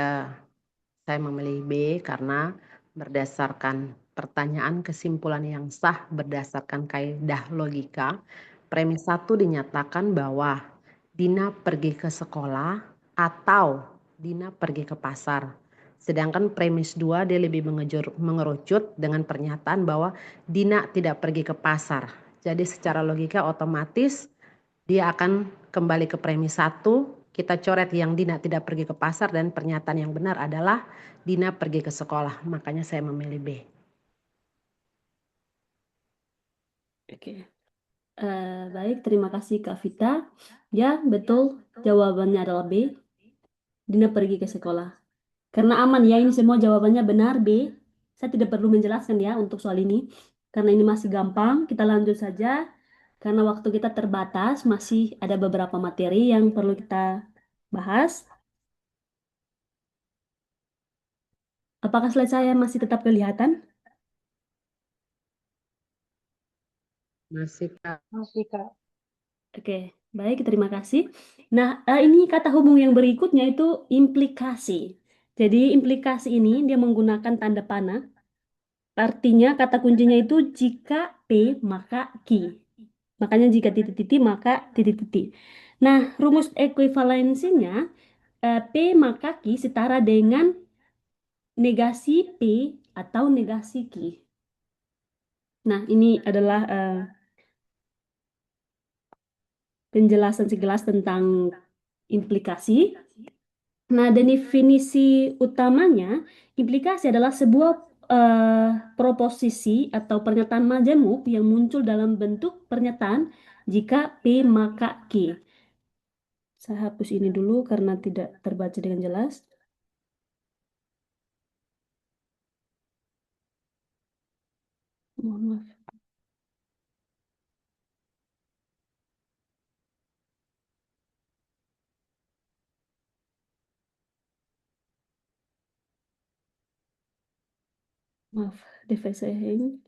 Saya memilih B karena berdasarkan pertanyaan kesimpulan yang sah berdasarkan kaidah logika, premis 1 dinyatakan bahwa Dina pergi ke sekolah atau Dina pergi ke pasar. Sedangkan premis 2 dia lebih mengerucut dengan pernyataan bahwa Dina tidak pergi ke pasar. Jadi secara logika otomatis dia akan kembali ke premis 1. Kita coret yang Dina tidak pergi ke pasar dan pernyataan yang benar adalah Dina pergi ke sekolah. Makanya saya memilih B. Oke. Baik, terima kasih Kak Vita. Ya, betul. Jawabannya adalah B. Dina pergi ke sekolah. Karena aman ya, ini semua jawabannya benar B. Saya tidak perlu menjelaskan ya untuk soal ini. Karena ini masih gampang, kita lanjut saja. Karena waktu kita terbatas, masih ada beberapa materi yang perlu kita bahas. Apakah slide saya masih tetap kelihatan? Masih, Kak. Masih, Kak. Oke, baik, terima kasih. Nah, ini kata hubung yang berikutnya itu implikasi. Jadi implikasi ini dia menggunakan tanda panah. Artinya kata kuncinya itu jika P maka Q. Makanya jika titik-titik maka titik-titik. Nah, rumus ekuivalensinya P maka Q setara dengan negasi P atau negasi Q. Nah, ini adalah penjelasan segelas tentang implikasi. Nah, definisi utamanya, implikasi adalah sebuah proposisi atau pernyataan majemuk yang muncul dalam bentuk pernyataan jika P maka Q. Saya hapus ini dulu karena tidak terbaca dengan jelas. Mohon maaf. Maaf, device saya hang.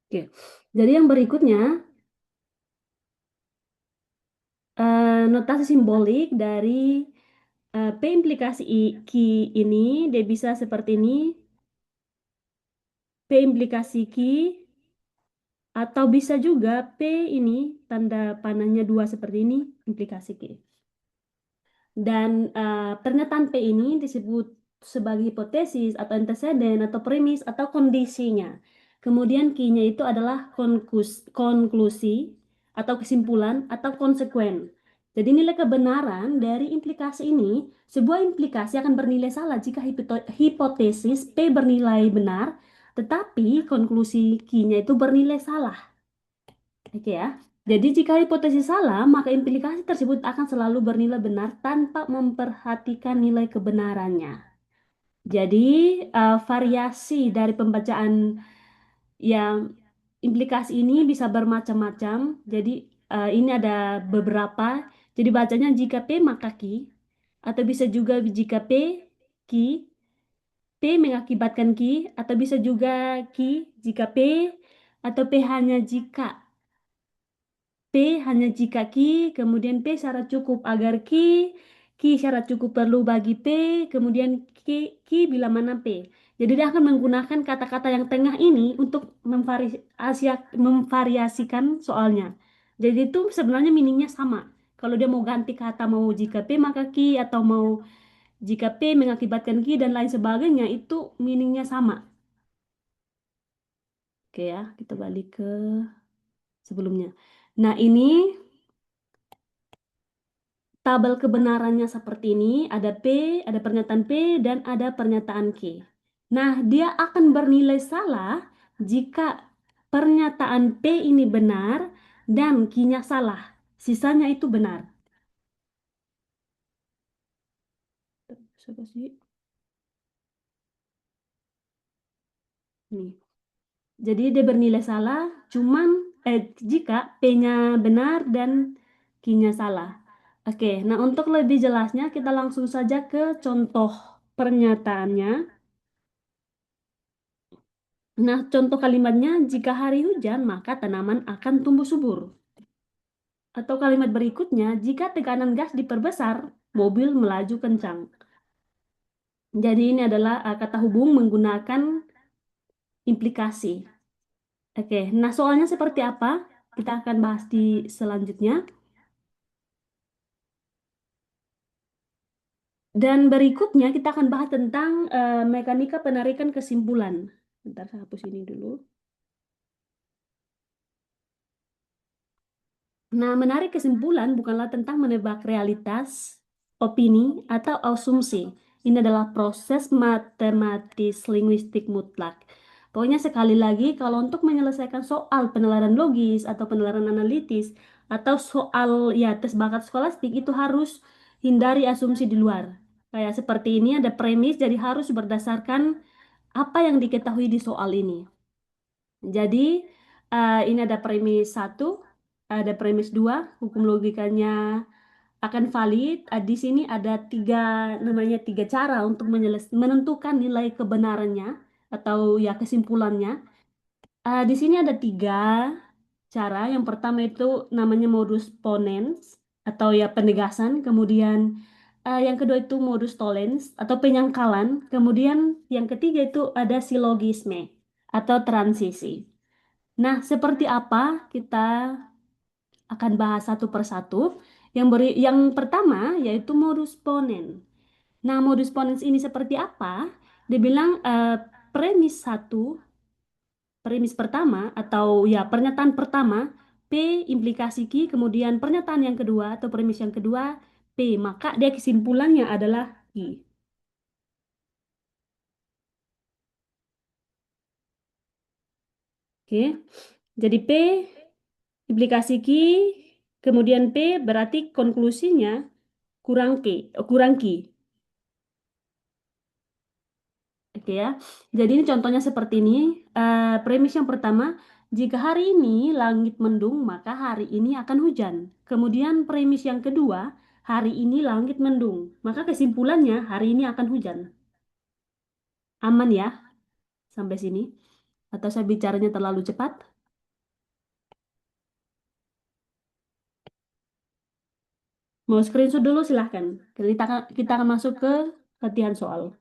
Oke, jadi yang berikutnya notasi simbolik dari P implikasi Q ini dia bisa seperti ini. P implikasi Q atau bisa juga P ini tanda panahnya 2 seperti ini implikasi Q. Dan pernyataan P ini disebut sebagai hipotesis atau anteseden atau premis atau kondisinya. Kemudian key-nya itu adalah konklusi atau kesimpulan atau konsekuen. Jadi nilai kebenaran dari implikasi ini, sebuah implikasi akan bernilai salah jika hipotesis P bernilai benar, tetapi konklusi key-nya itu bernilai salah. Oke ya. Jadi jika hipotesis salah, maka implikasi tersebut akan selalu bernilai benar tanpa memperhatikan nilai kebenarannya. Jadi variasi dari pembacaan yang implikasi ini bisa bermacam-macam. Jadi ini ada beberapa. Jadi bacanya jika P maka Q, atau bisa juga jika P Q, P mengakibatkan Q, atau bisa juga Q jika P, atau P hanya jika. P hanya jika Q, kemudian P syarat cukup agar Q, Q syarat cukup perlu bagi P, kemudian Q bila mana P. Jadi dia akan menggunakan kata-kata yang tengah ini untuk memvariasikan soalnya. Jadi itu sebenarnya meaningnya sama. Kalau dia mau ganti kata mau jika P maka Q, atau mau jika P mengakibatkan Q dan lain sebagainya, itu meaningnya sama. Oke ya, kita balik ke sebelumnya. Nah ini tabel kebenarannya seperti ini, ada P, ada pernyataan P, dan ada pernyataan Q. Nah, dia akan bernilai salah jika pernyataan P ini benar dan Q-nya salah. Sisanya itu benar. Siapa sih? Nih. Jadi dia bernilai salah jika P-nya benar dan Q-nya salah. Oke, nah untuk lebih jelasnya kita langsung saja ke contoh pernyataannya. Nah, contoh kalimatnya, jika hari hujan, maka tanaman akan tumbuh subur. Atau kalimat berikutnya, jika tekanan gas diperbesar, mobil melaju kencang. Jadi ini adalah kata hubung menggunakan implikasi. Oke, nah soalnya seperti apa? Kita akan bahas di selanjutnya. Dan berikutnya kita akan bahas tentang mekanika penarikan kesimpulan. Bentar, saya hapus ini dulu. Nah, menarik kesimpulan bukanlah tentang menebak realitas, opini, atau asumsi. Ini adalah proses matematis linguistik mutlak. Pokoknya sekali lagi, kalau untuk menyelesaikan soal penelaran logis atau penelaran analitis, atau soal ya tes bakat skolastik, itu harus hindari asumsi di luar. Kayak seperti ini ada premis, jadi harus berdasarkan apa yang diketahui di soal ini. Jadi ini ada premis 1, ada premis 2, hukum logikanya akan valid. Di sini ada tiga cara untuk menentukan nilai kebenarannya atau ya kesimpulannya. Di sini ada 3 cara. Yang pertama itu namanya modus ponens atau ya penegasan. Kemudian yang kedua itu modus tollens atau penyangkalan. Kemudian yang ketiga itu ada silogisme atau transisi. Nah, seperti apa kita akan bahas satu persatu. Yang pertama yaitu modus ponens. Nah, modus ponens ini seperti apa? Dibilang premis 1, premis pertama atau ya pernyataan pertama P implikasi Q, kemudian pernyataan yang kedua atau premis yang kedua P, maka dia kesimpulannya adalah Q. Oke. Jadi P implikasi Q, kemudian P berarti konklusinya kurang Q. Oke ya. Jadi ini contohnya seperti ini. Premis yang pertama, jika hari ini langit mendung, maka hari ini akan hujan. Kemudian premis yang kedua, hari ini langit mendung, maka kesimpulannya hari ini akan hujan. Aman ya sampai sini? Atau saya bicaranya terlalu cepat? Mau screenshot dulu silahkan. Kita akan masuk ke latihan soal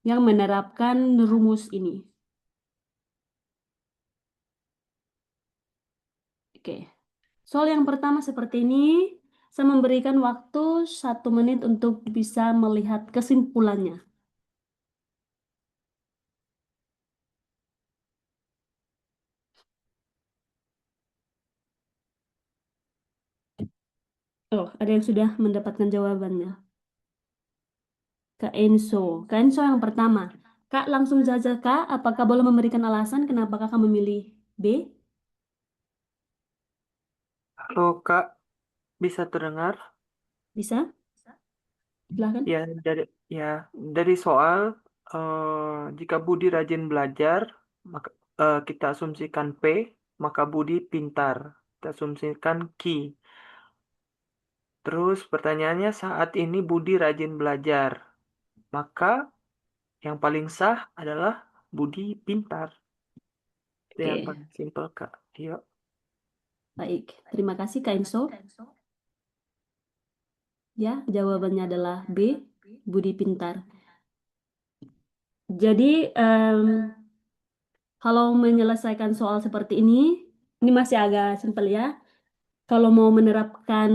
yang menerapkan rumus ini. Oke. Soal yang pertama seperti ini. Saya memberikan waktu 1 menit untuk bisa melihat kesimpulannya. Oh, ada yang sudah mendapatkan jawabannya. Kak Enzo. Kak Enzo yang pertama. Kak, langsung saja Kak, apakah boleh memberikan alasan kenapa Kakak memilih B? Halo Kak, bisa terdengar? Bisa? Silahkan. Ya, ya, dari soal jika Budi rajin belajar, maka kita asumsikan P, maka Budi pintar. Kita asumsikan Q. Terus pertanyaannya saat ini Budi rajin belajar, maka yang paling sah adalah Budi pintar. Itu yang Oke, paling simpel Kak. Yuk. baik. Terima kasih Kak Enzo. Ya, jawabannya adalah B, Budi pintar. Jadi, kalau menyelesaikan soal seperti ini masih agak simpel ya. Kalau mau menerapkan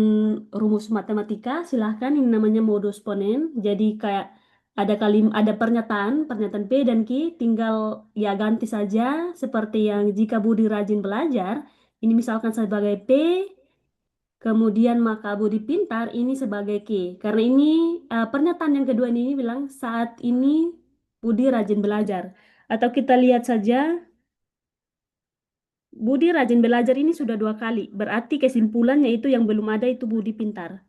rumus matematika, silahkan ini namanya modus ponen. Jadi kayak ada pernyataan P dan Q, tinggal ya ganti saja seperti yang jika Budi rajin belajar, ini misalkan sebagai P, kemudian maka Budi pintar ini sebagai Q. Karena ini pernyataan yang kedua ini bilang saat ini Budi rajin belajar. Atau kita lihat saja Budi rajin belajar ini sudah 2 kali. Berarti kesimpulannya itu yang belum ada itu Budi pintar.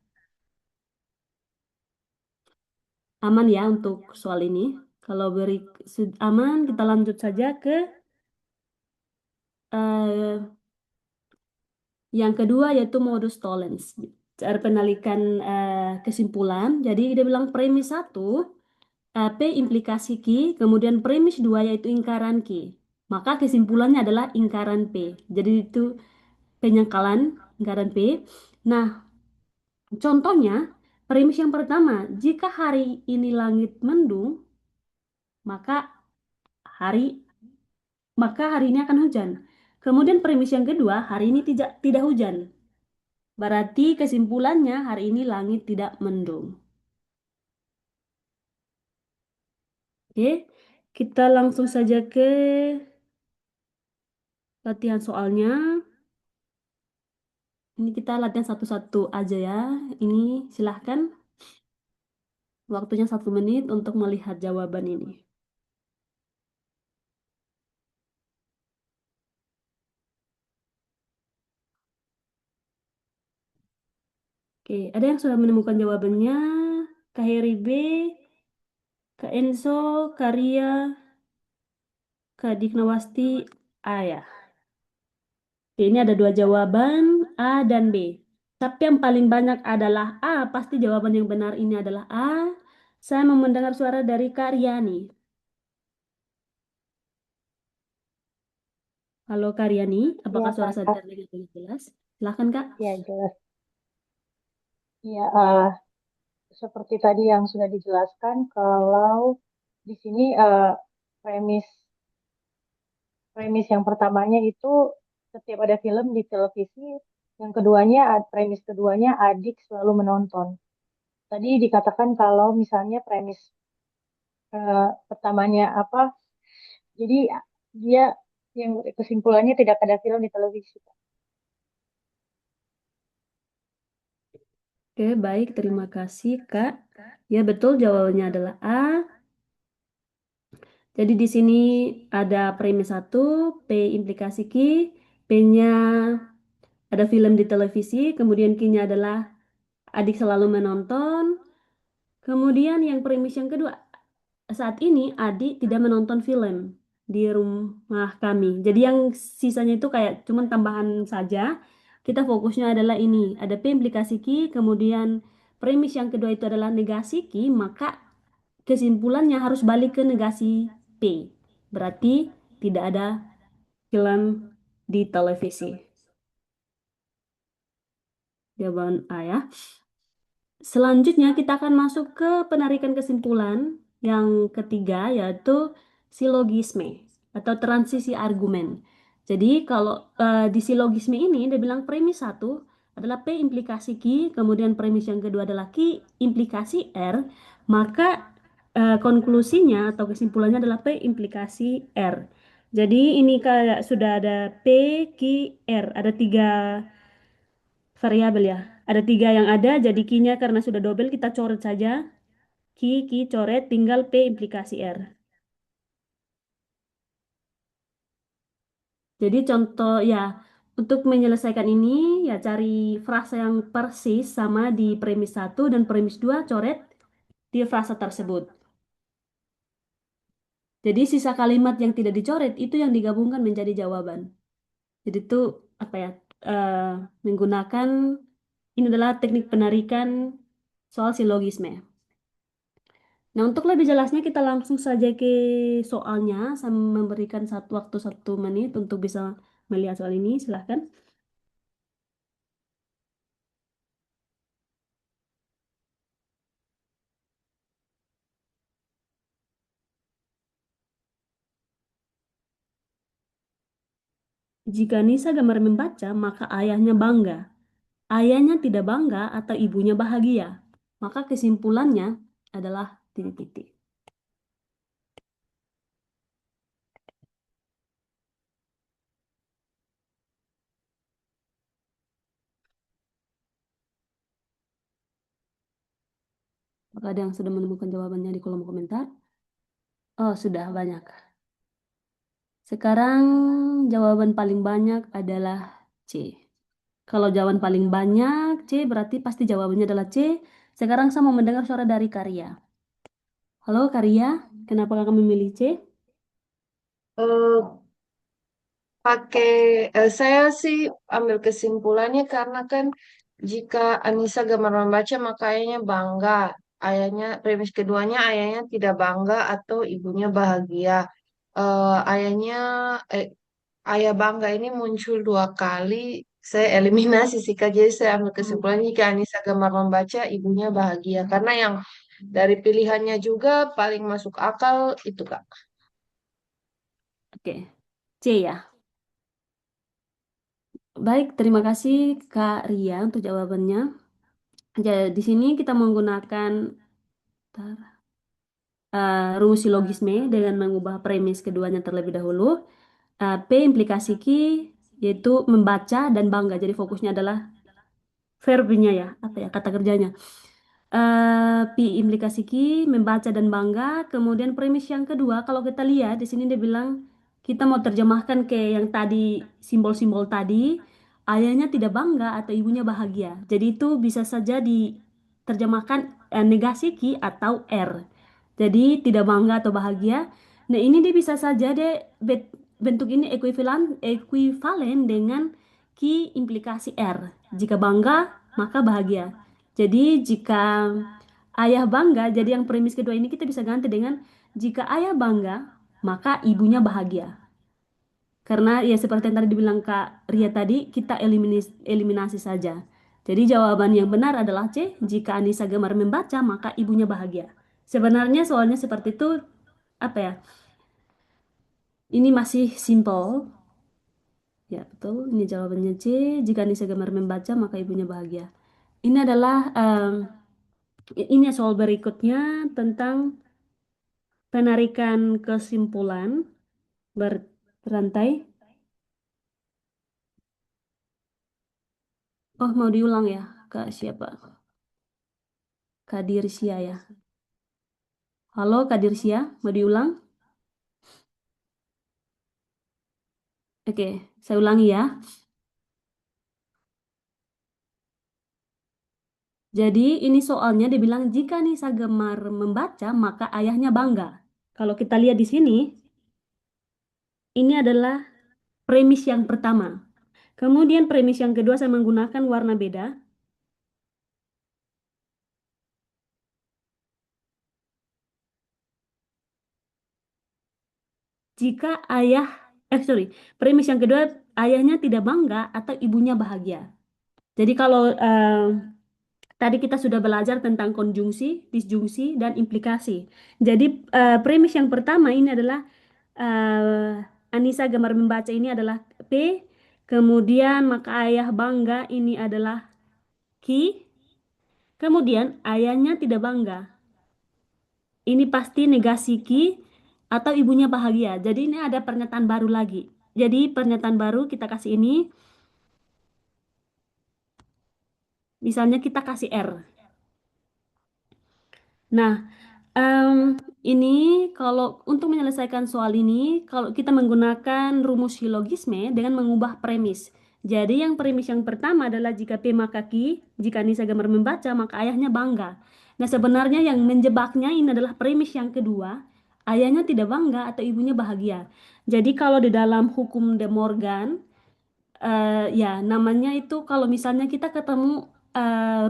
Aman ya untuk soal ini. Kalau aman, kita lanjut saja ke eh, yang kedua yaitu modus tollens. Cara penalikan kesimpulan. Jadi dia bilang premis 1, P implikasi Q, kemudian premis 2 yaitu ingkaran Q. Maka kesimpulannya adalah ingkaran P. Jadi itu penyangkalan ingkaran P. Nah, contohnya, premis yang pertama, jika hari ini langit mendung, maka hari hari ini akan hujan. Kemudian premis yang kedua, hari ini tidak hujan. Berarti kesimpulannya hari ini langit tidak mendung. Oke, kita langsung saja ke latihan soalnya. Ini kita latihan satu-satu aja ya. Ini silahkan waktunya 1 menit untuk melihat jawaban ini. Oke, ada yang sudah menemukan jawabannya? Kak Heri B, Kak Enzo, Kak Ria, Kak Diknawasti, A ya. Oke, ini ada 2 jawaban, A dan B. Tapi yang paling banyak adalah A. Pasti jawaban yang benar ini adalah A. Saya mau mendengar suara dari Kak Riani. Halo Kak Riani, apakah Iya, suara saya Kak. terdengar dengan jelas? Silahkan Kak. Ya, jelas. Ya, seperti tadi yang sudah dijelaskan, kalau di sini premis premis yang pertamanya itu setiap ada film di televisi, yang keduanya premis keduanya adik selalu menonton. Tadi dikatakan kalau misalnya premis pertamanya apa, jadi dia yang kesimpulannya tidak ada film di televisi. Oke, baik. Terima kasih Kak. Ya betul jawabannya adalah A. Jadi di sini ada premis 1, P implikasi Q, P-nya ada film di televisi, kemudian Q-nya adalah adik selalu menonton. Kemudian yang premis yang kedua, saat ini adik tidak menonton film di rumah kami. Jadi yang sisanya itu kayak cuman tambahan saja. Kita fokusnya adalah ini, ada P implikasi Q, kemudian premis yang kedua itu adalah negasi Q, maka kesimpulannya harus balik ke negasi P. Berarti tidak ada film di televisi. Jawaban A ya. Selanjutnya kita akan masuk ke penarikan kesimpulan yang ketiga yaitu silogisme atau transisi argumen. Jadi kalau di silogisme ini dia bilang premis 1, adalah P implikasi Q, kemudian premis yang kedua adalah Q implikasi R, maka konklusinya atau kesimpulannya adalah P implikasi R. Jadi ini kayak sudah ada P, Q, R, ada 3 variabel ya. Ada 3 yang ada, jadi Q-nya karena sudah double kita coret saja. Q coret, tinggal P implikasi R. Jadi contoh ya, untuk menyelesaikan ini ya cari frasa yang persis sama di premis 1 dan premis 2 coret di frasa tersebut. Jadi sisa kalimat yang tidak dicoret itu yang digabungkan menjadi jawaban. Jadi itu apa ya? eh, Menggunakan ini adalah teknik penarikan soal silogisme. Nah, untuk lebih jelasnya kita langsung saja ke soalnya. Saya memberikan waktu 1 menit untuk bisa melihat soal ini. Silahkan. Jika Nisa gemar membaca, maka ayahnya bangga. Ayahnya tidak bangga atau ibunya bahagia. Maka kesimpulannya adalah titik-titik. Apakah ada yang sudah menemukan jawabannya di kolom komentar? Oh, sudah banyak. Sekarang jawaban paling banyak adalah C. Kalau jawaban paling banyak C, berarti pasti jawabannya adalah C. Sekarang saya mau mendengar suara dari Karya. Halo Karya, kenapa kakak memilih C? Eh, saya sih ambil kesimpulannya karena kan jika Anissa gemar membaca maka ayahnya bangga. Premis keduanya ayahnya tidak bangga atau ibunya bahagia. Ayahnya, eh, ayah bangga ini muncul 2 kali. Saya eliminasi sih Kak. Jadi saya ambil kesimpulannya jika Anissa gemar membaca, ibunya bahagia. Karena yang dari pilihannya juga paling masuk akal itu Kak. Oke, C ya. Baik, terima kasih Kak Ria untuk jawabannya. Jadi di sini kita menggunakan rumus silogisme dengan mengubah premis keduanya terlebih dahulu. P implikasi Q yaitu membaca dan bangga. Jadi fokusnya adalah verbnya ya, apa ya kata kerjanya. P implikasi Q membaca dan bangga. Kemudian premis yang kedua, kalau kita lihat di sini dia bilang kita mau terjemahkan ke yang tadi simbol-simbol tadi, ayahnya tidak bangga atau ibunya bahagia. Jadi itu bisa saja diterjemahkan negasi Q atau R. Jadi tidak bangga atau bahagia. Nah ini dia bisa saja bentuk ini ekuivalen dengan Q implikasi R. Jika bangga maka bahagia. Jadi jika ayah bangga, jadi yang premis kedua ini kita bisa ganti dengan jika ayah bangga, maka ibunya bahagia. Karena ya seperti yang tadi dibilang Kak Ria tadi, kita eliminasi saja. Jadi jawaban yang benar adalah C, jika Anissa gemar membaca, maka ibunya bahagia. Sebenarnya soalnya seperti itu, apa ya, ini masih simple. Ya betul, ini jawabannya C, jika Anissa gemar membaca, maka ibunya bahagia. Ini adalah ini soal berikutnya tentang penarikan kesimpulan berantai. Oh, mau diulang ya, Kak siapa? Kak Dirsia ya. Halo Kak Dirsia, mau diulang? Oke, saya ulangi ya. Jadi ini soalnya dibilang jika Nisa gemar membaca, maka ayahnya bangga. Kalau kita lihat di sini, ini adalah premis yang pertama. Kemudian premis yang kedua saya menggunakan warna beda. Jika premis yang kedua ayahnya tidak bangga atau ibunya bahagia. Jadi kalau tadi kita sudah belajar tentang konjungsi, disjungsi, dan implikasi. Jadi premis yang pertama ini adalah Anissa gemar membaca ini adalah P. Kemudian maka ayah bangga ini adalah ki. Kemudian ayahnya tidak bangga. Ini pasti negasi ki atau ibunya bahagia. Jadi ini ada pernyataan baru lagi. Jadi pernyataan baru kita kasih ini. Misalnya kita kasih R. Nah, ini kalau untuk menyelesaikan soal ini, kalau kita menggunakan rumus silogisme dengan mengubah premis. Jadi yang premis yang pertama adalah jika P maka Q, jika Nisa gemar membaca maka ayahnya bangga. Nah sebenarnya yang menjebaknya ini adalah premis yang kedua, ayahnya tidak bangga atau ibunya bahagia. Jadi kalau di dalam hukum De Morgan, ya namanya itu kalau misalnya kita ketemu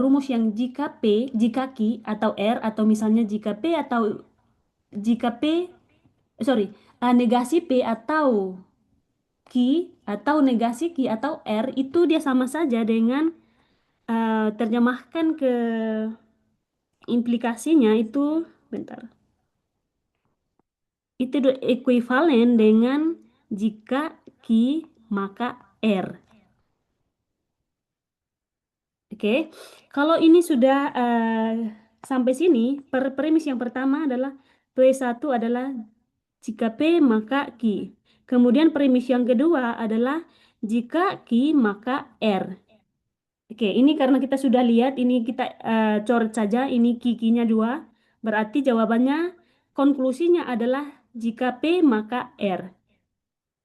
rumus yang jika P, jika Q atau R atau misalnya jika P atau jika P, sorry, negasi P atau Q atau negasi Q atau R itu dia sama saja dengan terjemahkan ke implikasinya itu, bentar, itu ekuivalen dengan jika Q maka R. Oke, kalau ini sudah sampai sini, premis yang pertama adalah P1 adalah jika P maka Q. Kemudian premis yang kedua adalah jika Q maka R. Oke, ini karena kita sudah lihat, ini kita coret saja, ini Q-nya 2. Berarti jawabannya, konklusinya adalah jika P maka R.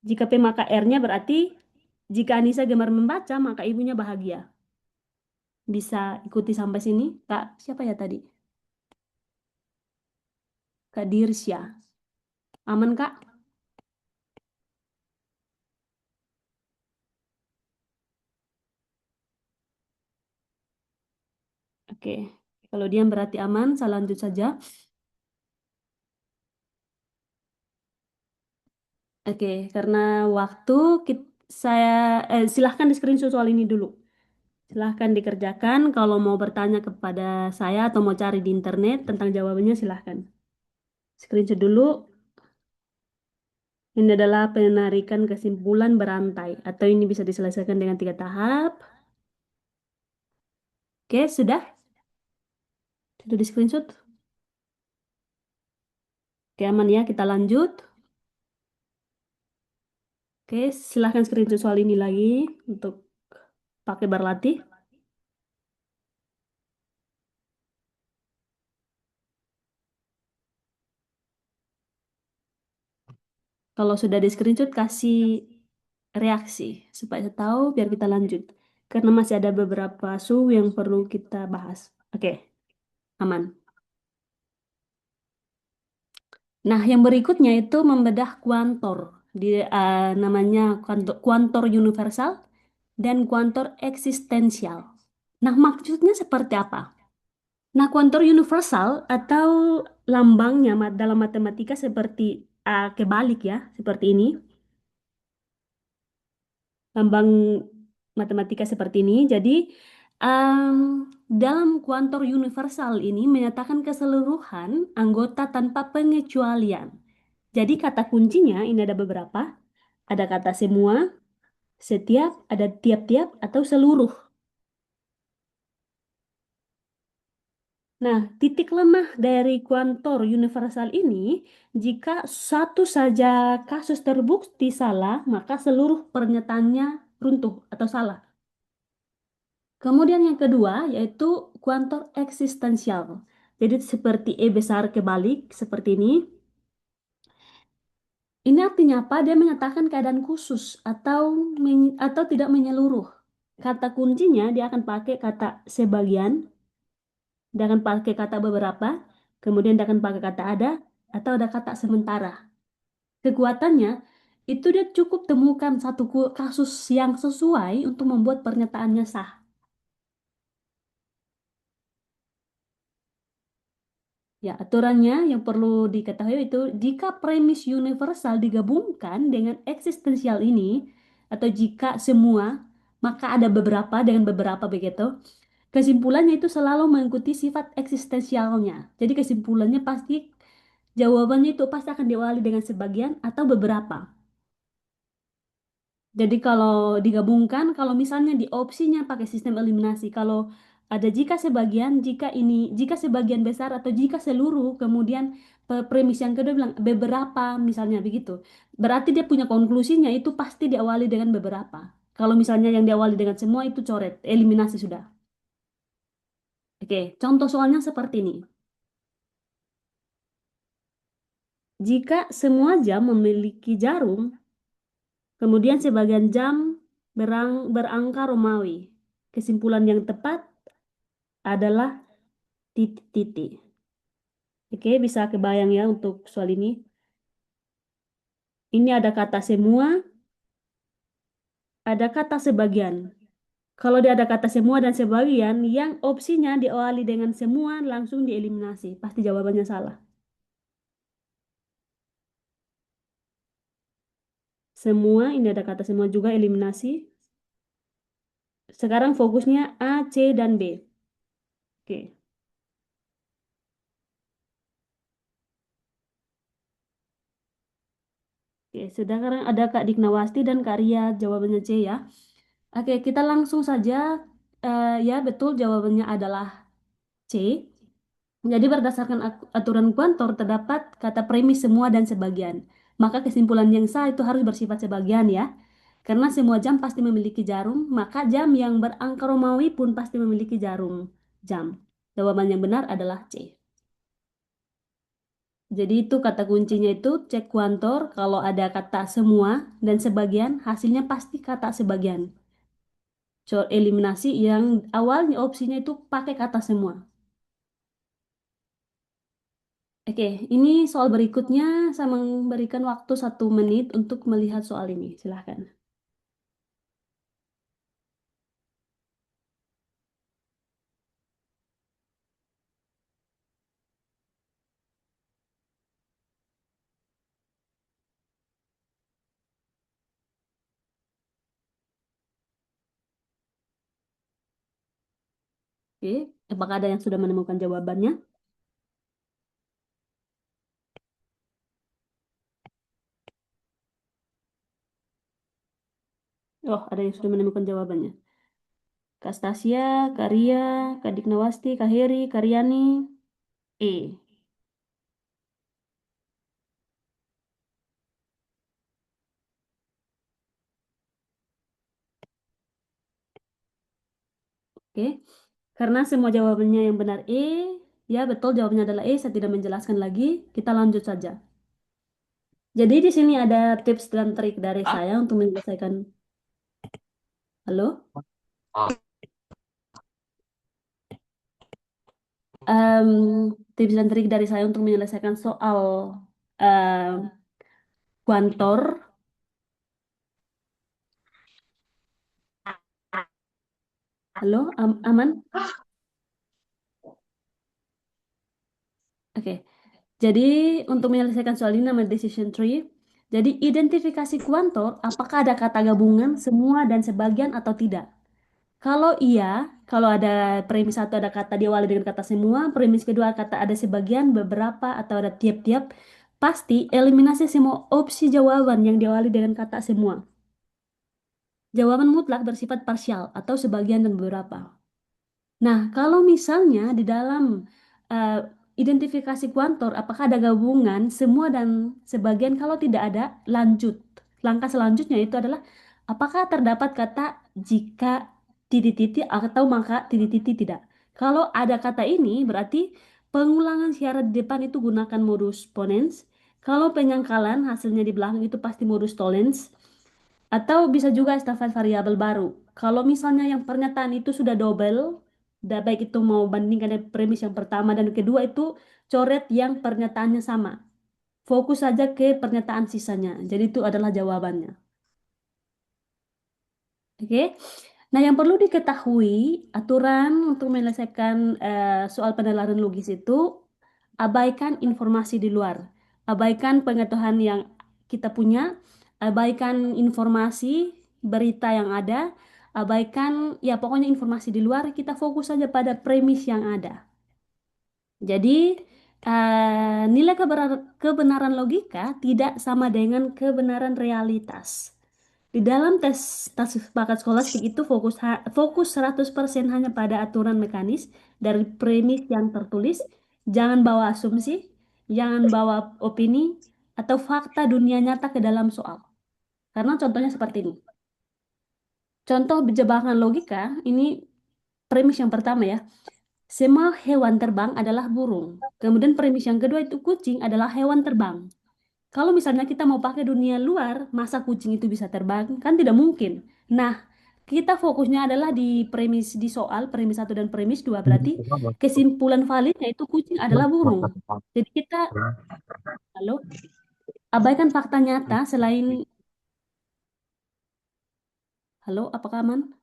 Jika P maka R-nya berarti jika Anissa gemar membaca maka ibunya bahagia. Bisa ikuti sampai sini, Kak? Siapa ya tadi? Kak Dirsya. Aman, Kak? Oke. Kalau diam berarti aman, saya lanjut saja. Oke, karena waktu saya silahkan di screenshot soal ini dulu. Silahkan dikerjakan. Kalau mau bertanya kepada saya atau mau cari di internet tentang jawabannya silahkan. Screenshot dulu. Ini adalah penarikan kesimpulan berantai. Atau ini bisa diselesaikan dengan 3 tahap. Oke, sudah? Sudah di screenshot? Oke, aman ya. Kita lanjut. Oke, silahkan screenshot soal ini lagi untuk pakai berlatih. Kalau sudah di screenshot, kasih reaksi supaya saya tahu biar kita lanjut. Karena masih ada beberapa suhu yang perlu kita bahas. Oke, aman. Nah, yang berikutnya itu membedah kuantor. Namanya kuantor universal dan kuantor eksistensial. Nah, maksudnya seperti apa? Nah, kuantor universal atau lambangnya dalam matematika seperti kebalik ya, seperti ini. Lambang matematika seperti ini. Jadi, em, dalam kuantor universal ini menyatakan keseluruhan anggota tanpa pengecualian. Jadi, kata kuncinya ini ada beberapa. Ada kata semua, setiap, ada tiap-tiap, atau seluruh. Nah, titik lemah dari kuantor universal ini, jika satu saja kasus terbukti salah, maka seluruh pernyataannya runtuh atau salah. Kemudian yang kedua yaitu kuantor eksistensial. Jadi seperti E besar kebalik seperti ini. Ini artinya apa? Dia menyatakan keadaan khusus atau tidak menyeluruh. Kata kuncinya dia akan pakai kata sebagian, dia akan pakai kata beberapa, kemudian dia akan pakai kata ada atau ada kata sementara. Kekuatannya itu dia cukup temukan satu kasus yang sesuai untuk membuat pernyataannya sah. Ya, aturannya yang perlu diketahui itu jika premis universal digabungkan dengan eksistensial ini atau jika semua maka ada beberapa dengan beberapa begitu. Kesimpulannya itu selalu mengikuti sifat eksistensialnya. Jadi kesimpulannya pasti jawabannya itu pasti akan diawali dengan sebagian atau beberapa. Jadi kalau digabungkan, kalau misalnya di opsinya pakai sistem eliminasi, kalau ada jika sebagian, jika sebagian besar atau jika seluruh, kemudian premis yang kedua bilang beberapa, misalnya begitu. Berarti dia punya konklusinya itu pasti diawali dengan beberapa. Kalau misalnya yang diawali dengan semua itu coret, eliminasi sudah. Oke, contoh soalnya seperti ini. Jika semua jam memiliki jarum, kemudian sebagian jam berangka Romawi. Kesimpulan yang tepat adalah titik-titik. Oke, bisa kebayang ya untuk soal ini. Ini ada kata semua, ada kata sebagian. Kalau dia ada kata semua dan sebagian, yang opsinya diawali dengan semua langsung dieliminasi. Pasti jawabannya salah. Semua, ini ada kata semua juga eliminasi. Sekarang fokusnya A, C, dan B. Oke. Oke, sekarang ada Kak Diknawasti dan Kak Ria, jawabannya C ya. Oke, kita langsung saja. Ya, betul jawabannya adalah C. Jadi berdasarkan aturan Kuantor terdapat kata premis semua dan sebagian. Maka kesimpulan yang sah itu harus bersifat sebagian ya. Karena semua jam pasti memiliki jarum, maka jam yang berangka Romawi pun pasti memiliki jarum jam. Jawaban yang benar adalah C. Jadi itu kata kuncinya itu cek Kuantor kalau ada kata semua dan sebagian, hasilnya pasti kata sebagian. Soal eliminasi yang awalnya opsinya itu pakai kata semua. Oke, ini soal berikutnya saya memberikan waktu 1 menit untuk melihat soal ini. Silahkan. Oke, apakah ada yang sudah menemukan jawabannya? Oh, ada yang sudah menemukan jawabannya. Kak Stasia, Kak Ria, Kak Diknawasti, Kak Heri, Kak Riani, E. Oke, karena semua jawabannya yang benar E, ya betul jawabannya adalah E, saya tidak menjelaskan lagi, kita lanjut saja. Jadi di sini ada tips dan trik dari saya untuk menyelesaikan. Halo? Em, Tips dan trik dari saya untuk menyelesaikan soal em, Kuantor. Halo, aman? Oke. Jadi untuk menyelesaikan soal ini namanya decision tree. Jadi identifikasi kuantor, apakah ada kata gabungan semua dan sebagian atau tidak? Kalau iya, kalau ada premis satu ada kata diawali dengan kata semua, premis kedua kata ada sebagian, beberapa atau ada tiap-tiap, pasti eliminasi semua opsi jawaban yang diawali dengan kata semua. Jawaban mutlak bersifat parsial atau sebagian dan beberapa. Nah, kalau misalnya di dalam eh, identifikasi kuantor, apakah ada gabungan semua dan sebagian? Kalau tidak ada, lanjut. Langkah selanjutnya itu adalah apakah terdapat kata jika titik-titik atau maka titik-titik tidak. Kalau ada kata ini, berarti pengulangan syarat di depan itu gunakan modus ponens. Kalau penyangkalan hasilnya di belakang itu pasti modus tollens. Atau bisa juga estafet variabel baru. Kalau misalnya yang pernyataan itu sudah double, baik itu mau bandingkan dengan premis yang pertama dan kedua itu coret yang pernyataannya sama. Fokus saja ke pernyataan sisanya. Jadi itu adalah jawabannya. Oke. Nah, yang perlu diketahui aturan untuk menyelesaikan soal penalaran logis itu abaikan informasi di luar. Abaikan pengetahuan yang kita punya, abaikan informasi berita yang ada, abaikan ya pokoknya informasi di luar, kita fokus saja pada premis yang ada. Jadi nilai kebenaran logika tidak sama dengan kebenaran realitas. Di dalam tes bakat skolastik itu fokus 100% hanya pada aturan mekanis dari premis yang tertulis. Jangan bawa asumsi, jangan bawa opini atau fakta dunia nyata ke dalam soal. Karena contohnya seperti ini. Contoh jebakan logika, ini premis yang pertama ya. Semua hewan terbang adalah burung. Kemudian premis yang kedua itu kucing adalah hewan terbang. Kalau misalnya kita mau pakai dunia luar, masa kucing itu bisa terbang? Kan tidak mungkin. Nah, kita fokusnya adalah di premis di soal, premis satu dan premis dua. Berarti kesimpulan validnya itu kucing adalah burung. Jadi kita, halo, abaikan fakta nyata selain, halo, apakah aman?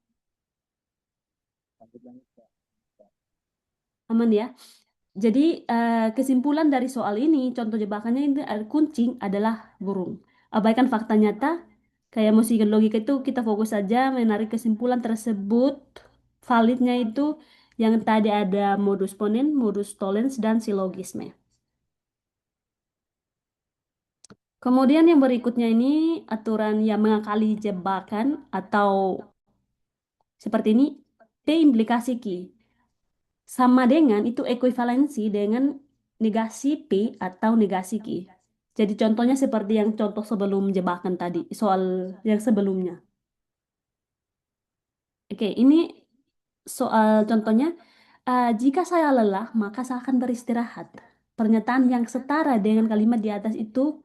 Aman ya? Jadi kesimpulan dari soal ini, contoh jebakannya ini kucing adalah burung. Abaikan fakta nyata, kayak musik dan logika itu kita fokus saja menarik kesimpulan tersebut. Validnya itu yang tadi ada modus ponen, modus tollens, dan silogisme. Kemudian yang berikutnya ini aturan yang mengakali jebakan atau seperti ini, P implikasi Q. Sama dengan itu ekuivalensi dengan negasi P atau negasi Q. Jadi contohnya seperti yang contoh sebelum jebakan tadi, soal yang sebelumnya. Oke, ini soal contohnya, jika saya lelah, maka saya akan beristirahat. Pernyataan yang setara dengan kalimat di atas itu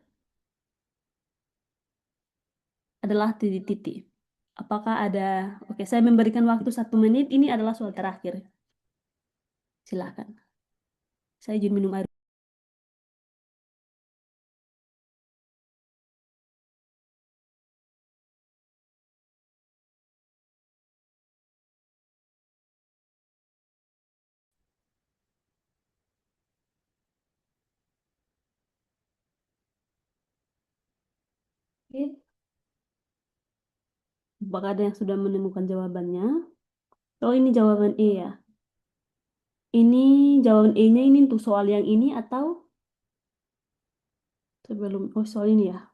adalah titik-titik. Apakah ada, oke, saya memberikan waktu 1 menit, ini adalah soal terakhir. Silakan. Saya izin minum air. Oke. Apakah ada yang sudah menemukan jawabannya? Oh, ini jawaban E ya. Ini jawaban E-nya ini untuk soal yang ini atau sebelum, oh soal ini ya.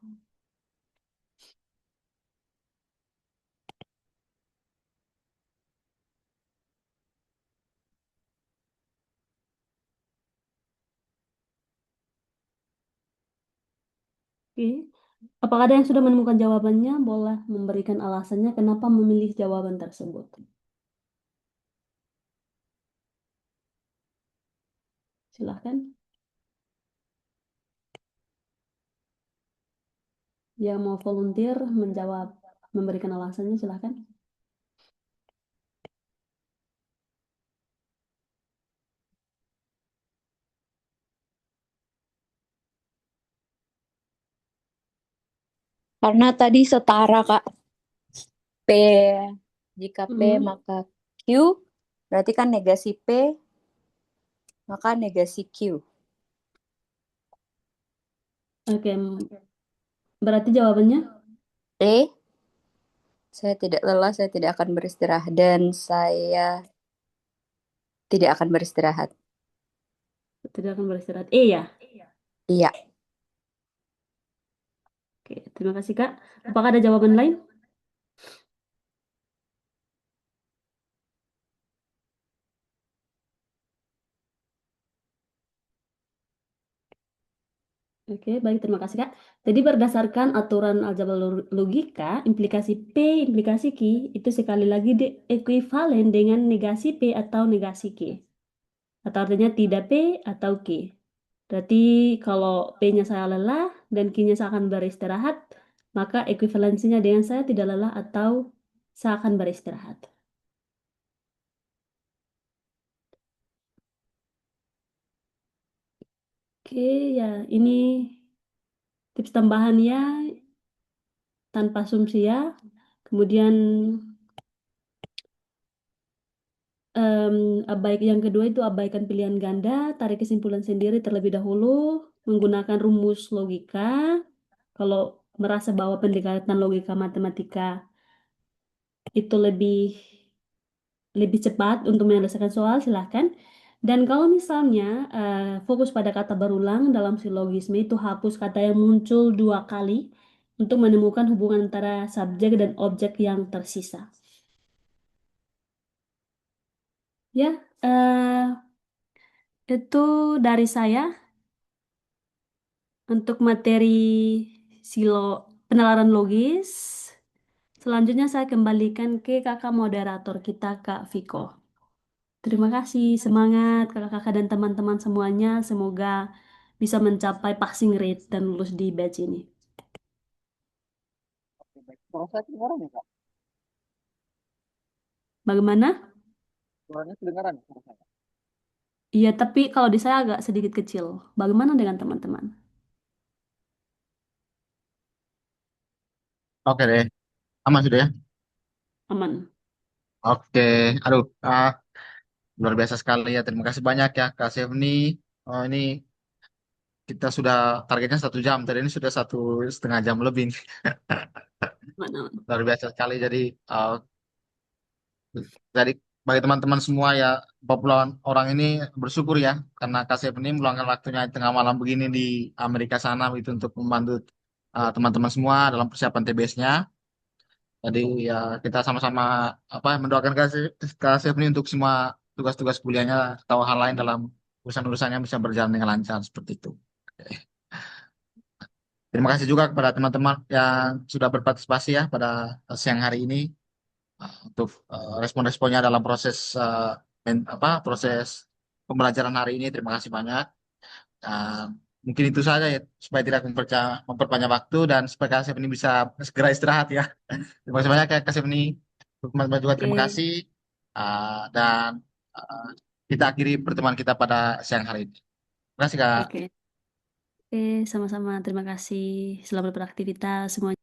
Oke. Apakah ada yang sudah menemukan jawabannya? Boleh memberikan alasannya kenapa memilih jawaban tersebut. Silahkan. Yang mau volunteer menjawab, memberikan alasannya, silahkan. Karena tadi setara, Kak. P, jika P Hmm. maka Q, berarti kan negasi P, maka negasi Q. Oke, berarti jawabannya? E, saya tidak lelah, saya tidak akan beristirahat. Dan saya tidak akan beristirahat. Tidak akan beristirahat. E ya? Iya. Oke, terima kasih Kak. Apakah ada jawaban lain? Oke, baik, terima kasih Kak. Jadi berdasarkan aturan aljabar logika, implikasi P, implikasi Q, itu sekali lagi ekuivalen dengan negasi P atau negasi Q. Atau artinya tidak P atau Q. Berarti kalau P-nya saya lelah dan Q-nya saya akan beristirahat, maka ekuivalensinya dengan saya tidak lelah atau saya akan beristirahat. Oke, ya ini tips tambahannya tanpa asumsi ya. Kemudian yang kedua itu abaikan pilihan ganda, tarik kesimpulan sendiri terlebih dahulu, menggunakan rumus logika. Kalau merasa bahwa pendekatan logika matematika itu lebih cepat untuk menyelesaikan soal, silahkan. Dan kalau misalnya fokus pada kata berulang dalam silogisme itu hapus kata yang muncul 2 kali untuk menemukan hubungan antara subjek dan objek yang tersisa. Ya, itu dari saya untuk materi penalaran logis. Selanjutnya saya kembalikan ke kakak moderator kita, Kak Viko. Terima kasih, semangat kakak-kakak dan teman-teman semuanya. Semoga bisa mencapai passing rate dan lulus di batch ini. Suara saya kedengaran ya, Kak? Bagaimana? Suaranya kedengaran ya, suara saya? Iya, tapi kalau di saya agak sedikit kecil. Bagaimana dengan teman-teman? Oke deh, aman sudah ya? Aman. Oke, aduh, luar biasa sekali ya. Terima kasih banyak ya, Kak Sevni. Oh, ini kita sudah targetnya 1 jam, tadi ini sudah 1,5 jam lebih. Aman, aman. Luar biasa sekali. Uh, jadi bagi teman-teman semua ya, 40 orang ini bersyukur ya, karena Kak Sevni meluangkan waktunya di tengah malam begini di Amerika sana itu untuk membantu teman-teman semua dalam persiapan TBS-nya. Jadi ya kita sama-sama mendoakan Kak Sevni untuk semua tugas-tugas kuliahnya atau hal lain dalam urusan-urusannya bisa berjalan dengan lancar seperti itu. Oke. Terima kasih juga kepada teman-teman yang sudah berpartisipasi ya pada siang hari ini untuk respon-responnya dalam proses pembelajaran hari ini. Terima kasih banyak. Dan mungkin itu saja ya supaya tidak memperpanjang waktu dan supaya Kak Sevni bisa segera istirahat ya. Terima kasih banyak ya Kak Sevni. Untuk teman-teman juga terima Oke, kasih. Dan uh, kita akhiri pertemuan kita pada siang hari ini. Terima kasih Kak. oke. Oke, sama-sama. Terima kasih. Selamat beraktivitas semuanya.